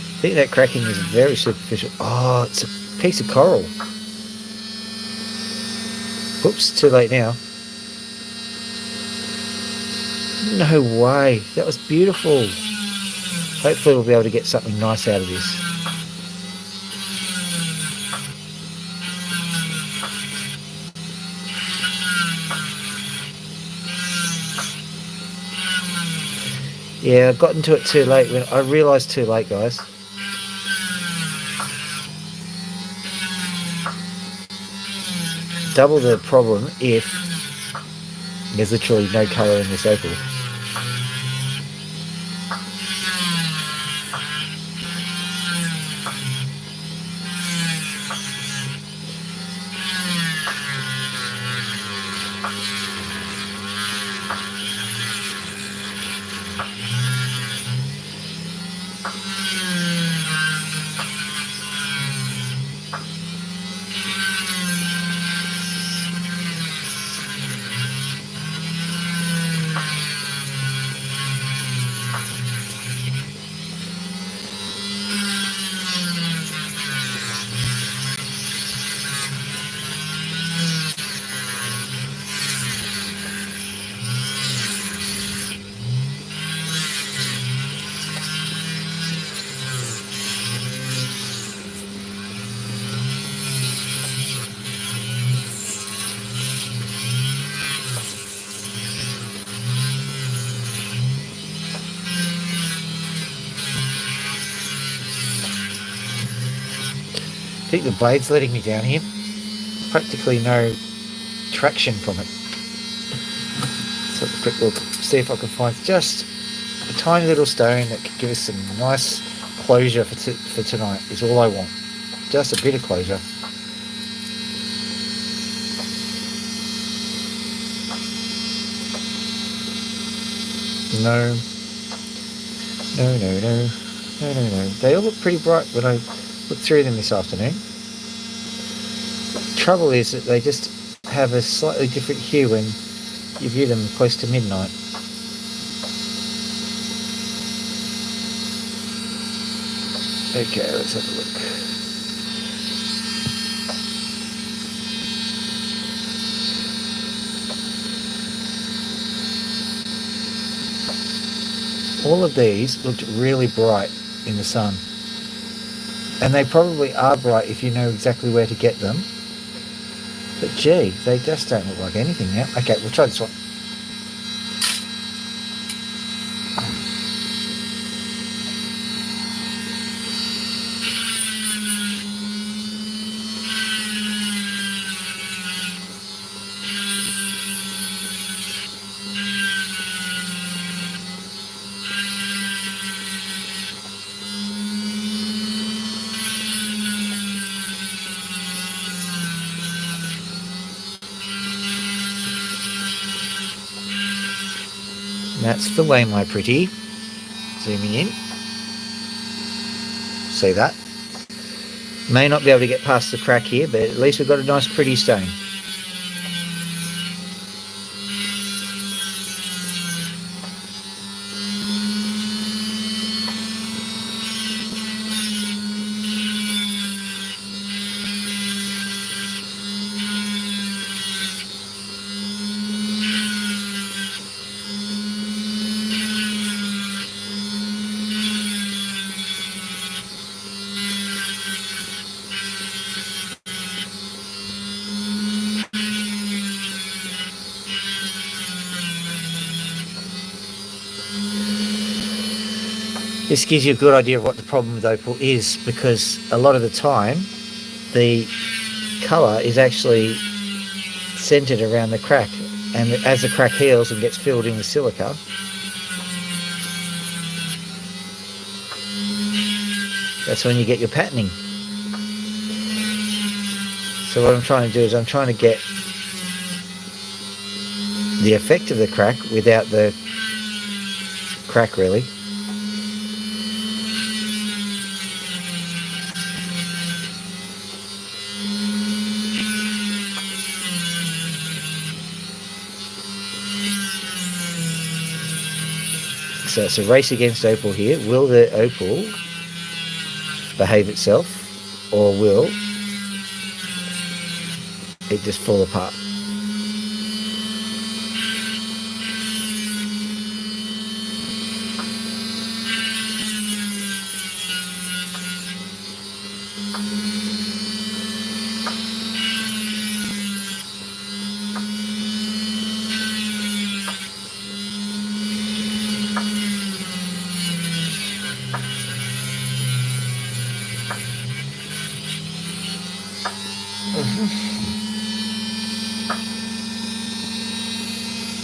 I think that cracking is very superficial. Oh, it's a piece of coral. Whoops, too late now. No way, that was beautiful. Hopefully we'll be able to get something nice out of this. Yeah, I got into it too late. When I realised too late, guys. Double the problem if there's literally no colour in this opal. I think the blade's letting me down here. Practically no traction from it. Let's have a quick look, see if I can find just A tiny little stone that could give us some nice closure for tonight is all I want. Just a bit of closure. No. No, no, no. No, no, no. They all look pretty bright when I look through them this afternoon. Trouble is that they just have a slightly different hue when you view them close to midnight. Okay, let's have a look. All of these looked really bright in the sun. And they probably are bright if you know exactly where to get them. But gee, they just don't look like anything now. Okay, we'll try this one. That's the way, my pretty. Zooming in. See that? May not be able to get past the crack here, but at least we've got a nice pretty stone. This gives you a good idea of what the problem with opal is, because a lot of the time the colour is actually centred around the crack, and as the crack heals and gets filled in with silica, that's when you get your patterning. So what I'm trying to do is I'm trying to get the effect of the crack without the crack, really. So it's a race against opal here. Will the opal behave itself, or will it just fall apart?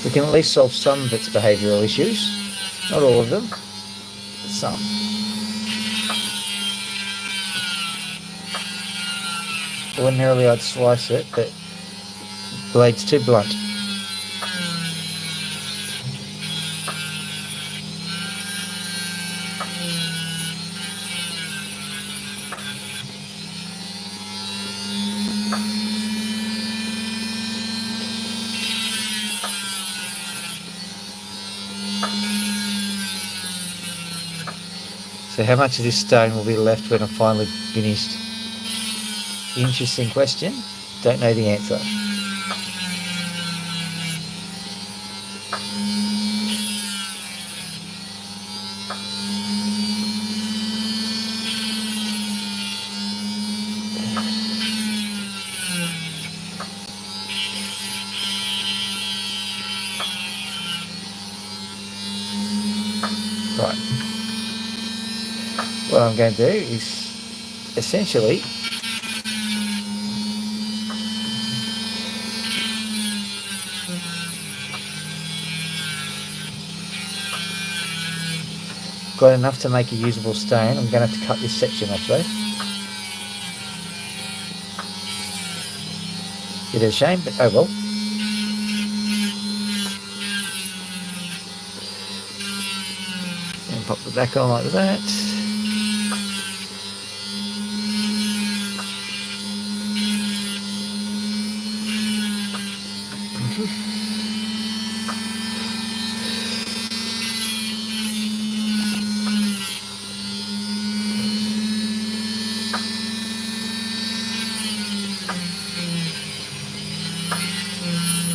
We can at least solve some of its behavioural issues. Not all of them, but some. Ordinarily I'd slice it, but the blade's too blunt. So how much of this stone will be left when I'm finally finished? Interesting question. Don't know the answer. Right. What I'm going to do is essentially got enough to make a usable stone. I'm going to have to cut this section off though. Bit of a shame, but oh well. And pop the back on like that.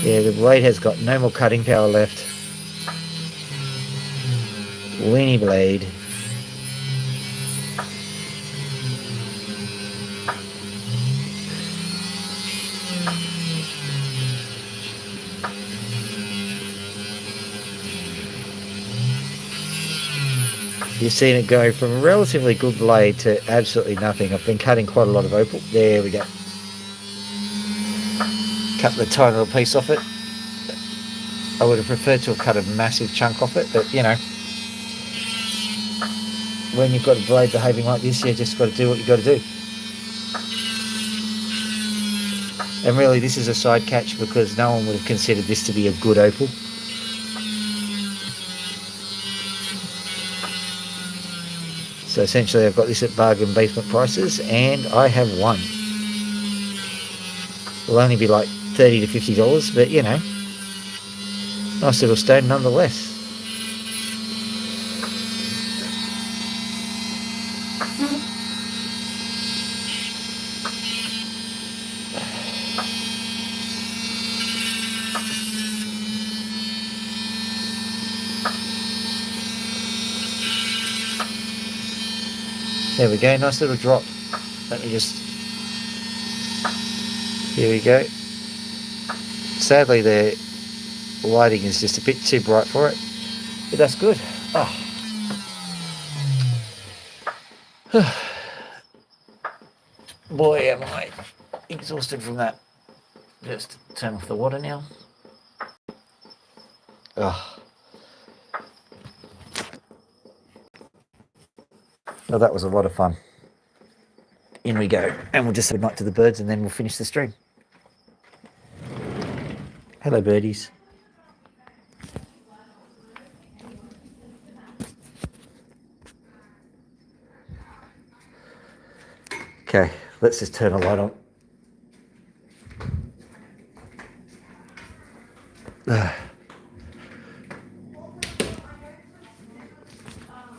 Yeah, the blade has got no more cutting power left. Weenie blade. You've seen it go from a relatively good blade to absolutely nothing. I've been cutting quite a lot of opal. There we go. Cut the tiny little piece off it. I would have preferred to have cut a massive chunk off it, but you know, when you've got a blade behaving like this, you just got to do what you got to do. And really, this is a side catch because no one would have considered this to be a good opal. So essentially, I've got this at bargain basement prices, and I have won. It'll only be like $30 to $50, but you know, nice little stone nonetheless. There we go, nice little drop. Let me just... Here we go. Sadly, the lighting is just a bit too bright for it, but that's good. Oh. Boy, am I exhausted from that. Just turn off the water now. Oh. Well, that was a lot of fun. In we go. And we'll just say goodnight to the birds and then we'll finish the stream. Hello, birdies. Okay, let's just turn a light on.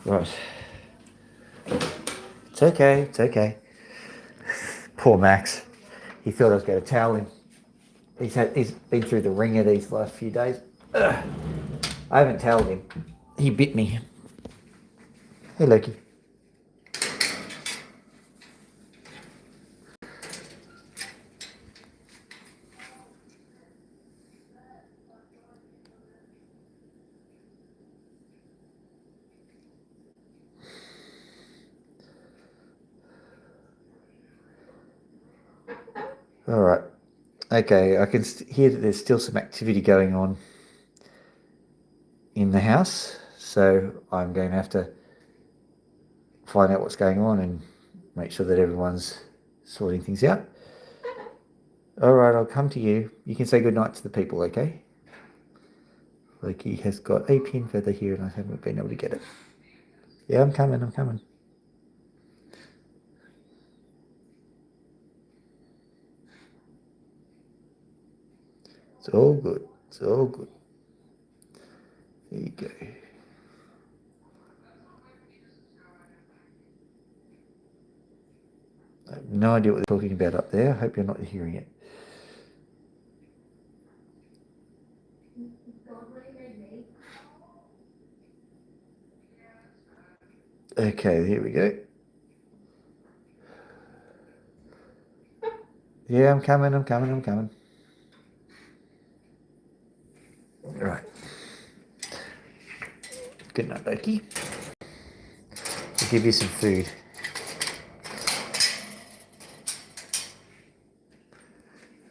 Right. It's okay, it's okay. Poor Max. He thought I was going to towel him. He's been through the ringer these last few days. Ugh. I haven't toweled him. He bit me. Hey, Loki. All right. Okay, I can hear that there's still some activity going on in the house, so I'm going to have to find out what's going on and make sure that everyone's sorting things out. All right, I'll come to you. You can say goodnight to the people, okay? Loki has got a pin feather here and I haven't been able to get it. Yeah, I'm coming. It's all good. It's all good. There you go. I have no idea what they're talking about up there. I hope you're not hearing it. Okay, here we go. Yeah, I'm coming. All right. Good night, Loki. I'll give you some food.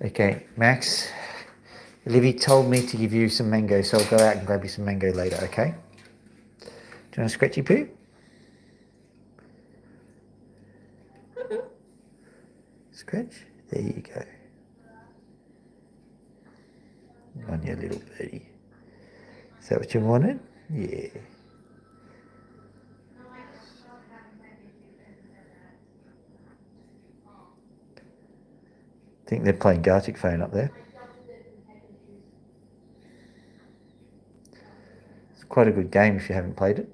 Okay, Max. Livy told me to give you some mango, so I'll go out and grab you some mango later, okay? Do you want a scratchy poo? scratch. There you go. On your little birdie. Is that what you wanted? Yeah. I think they're playing Gartic Phone up there. It's quite a good game if you haven't played it.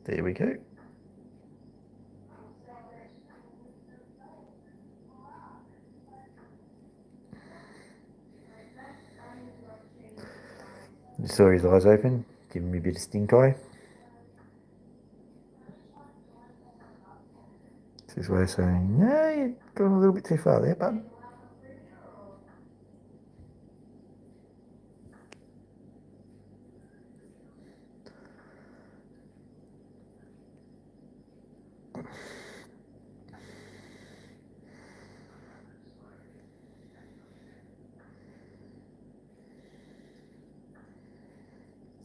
There we go. You saw his eyes open, giving me a bit of stink eye. It's his way of saying, yeah, you've gone a little bit too far there, bud.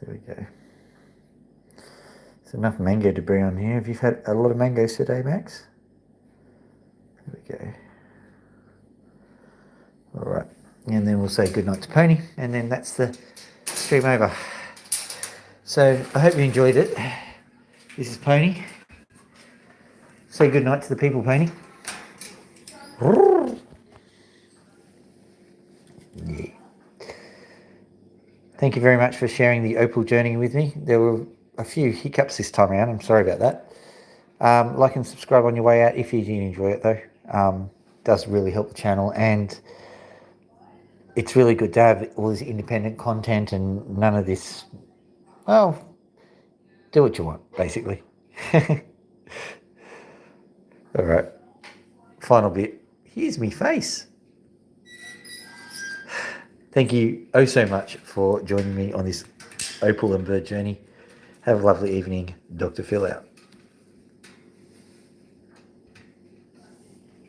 There we go. There's enough mango debris on here. Have you had a lot of mangoes today, Max? There we go. All right. And then we'll say goodnight to Pony. And then that's the stream over. So I hope you enjoyed it. This is Pony. Say goodnight to the people, Pony. Yeah. Thank you very much for sharing the Opal journey with me. There were a few hiccups this time around. I'm sorry about that. Like and subscribe on your way out if you did enjoy it, though. Does really help the channel, and it's really good to have all this independent content and none of this. Well, do what you want, basically. All right. Final bit. Here's me face. Thank you oh so much for joining me on this Opal and Bird journey. Have a lovely evening. Dr. Phil out.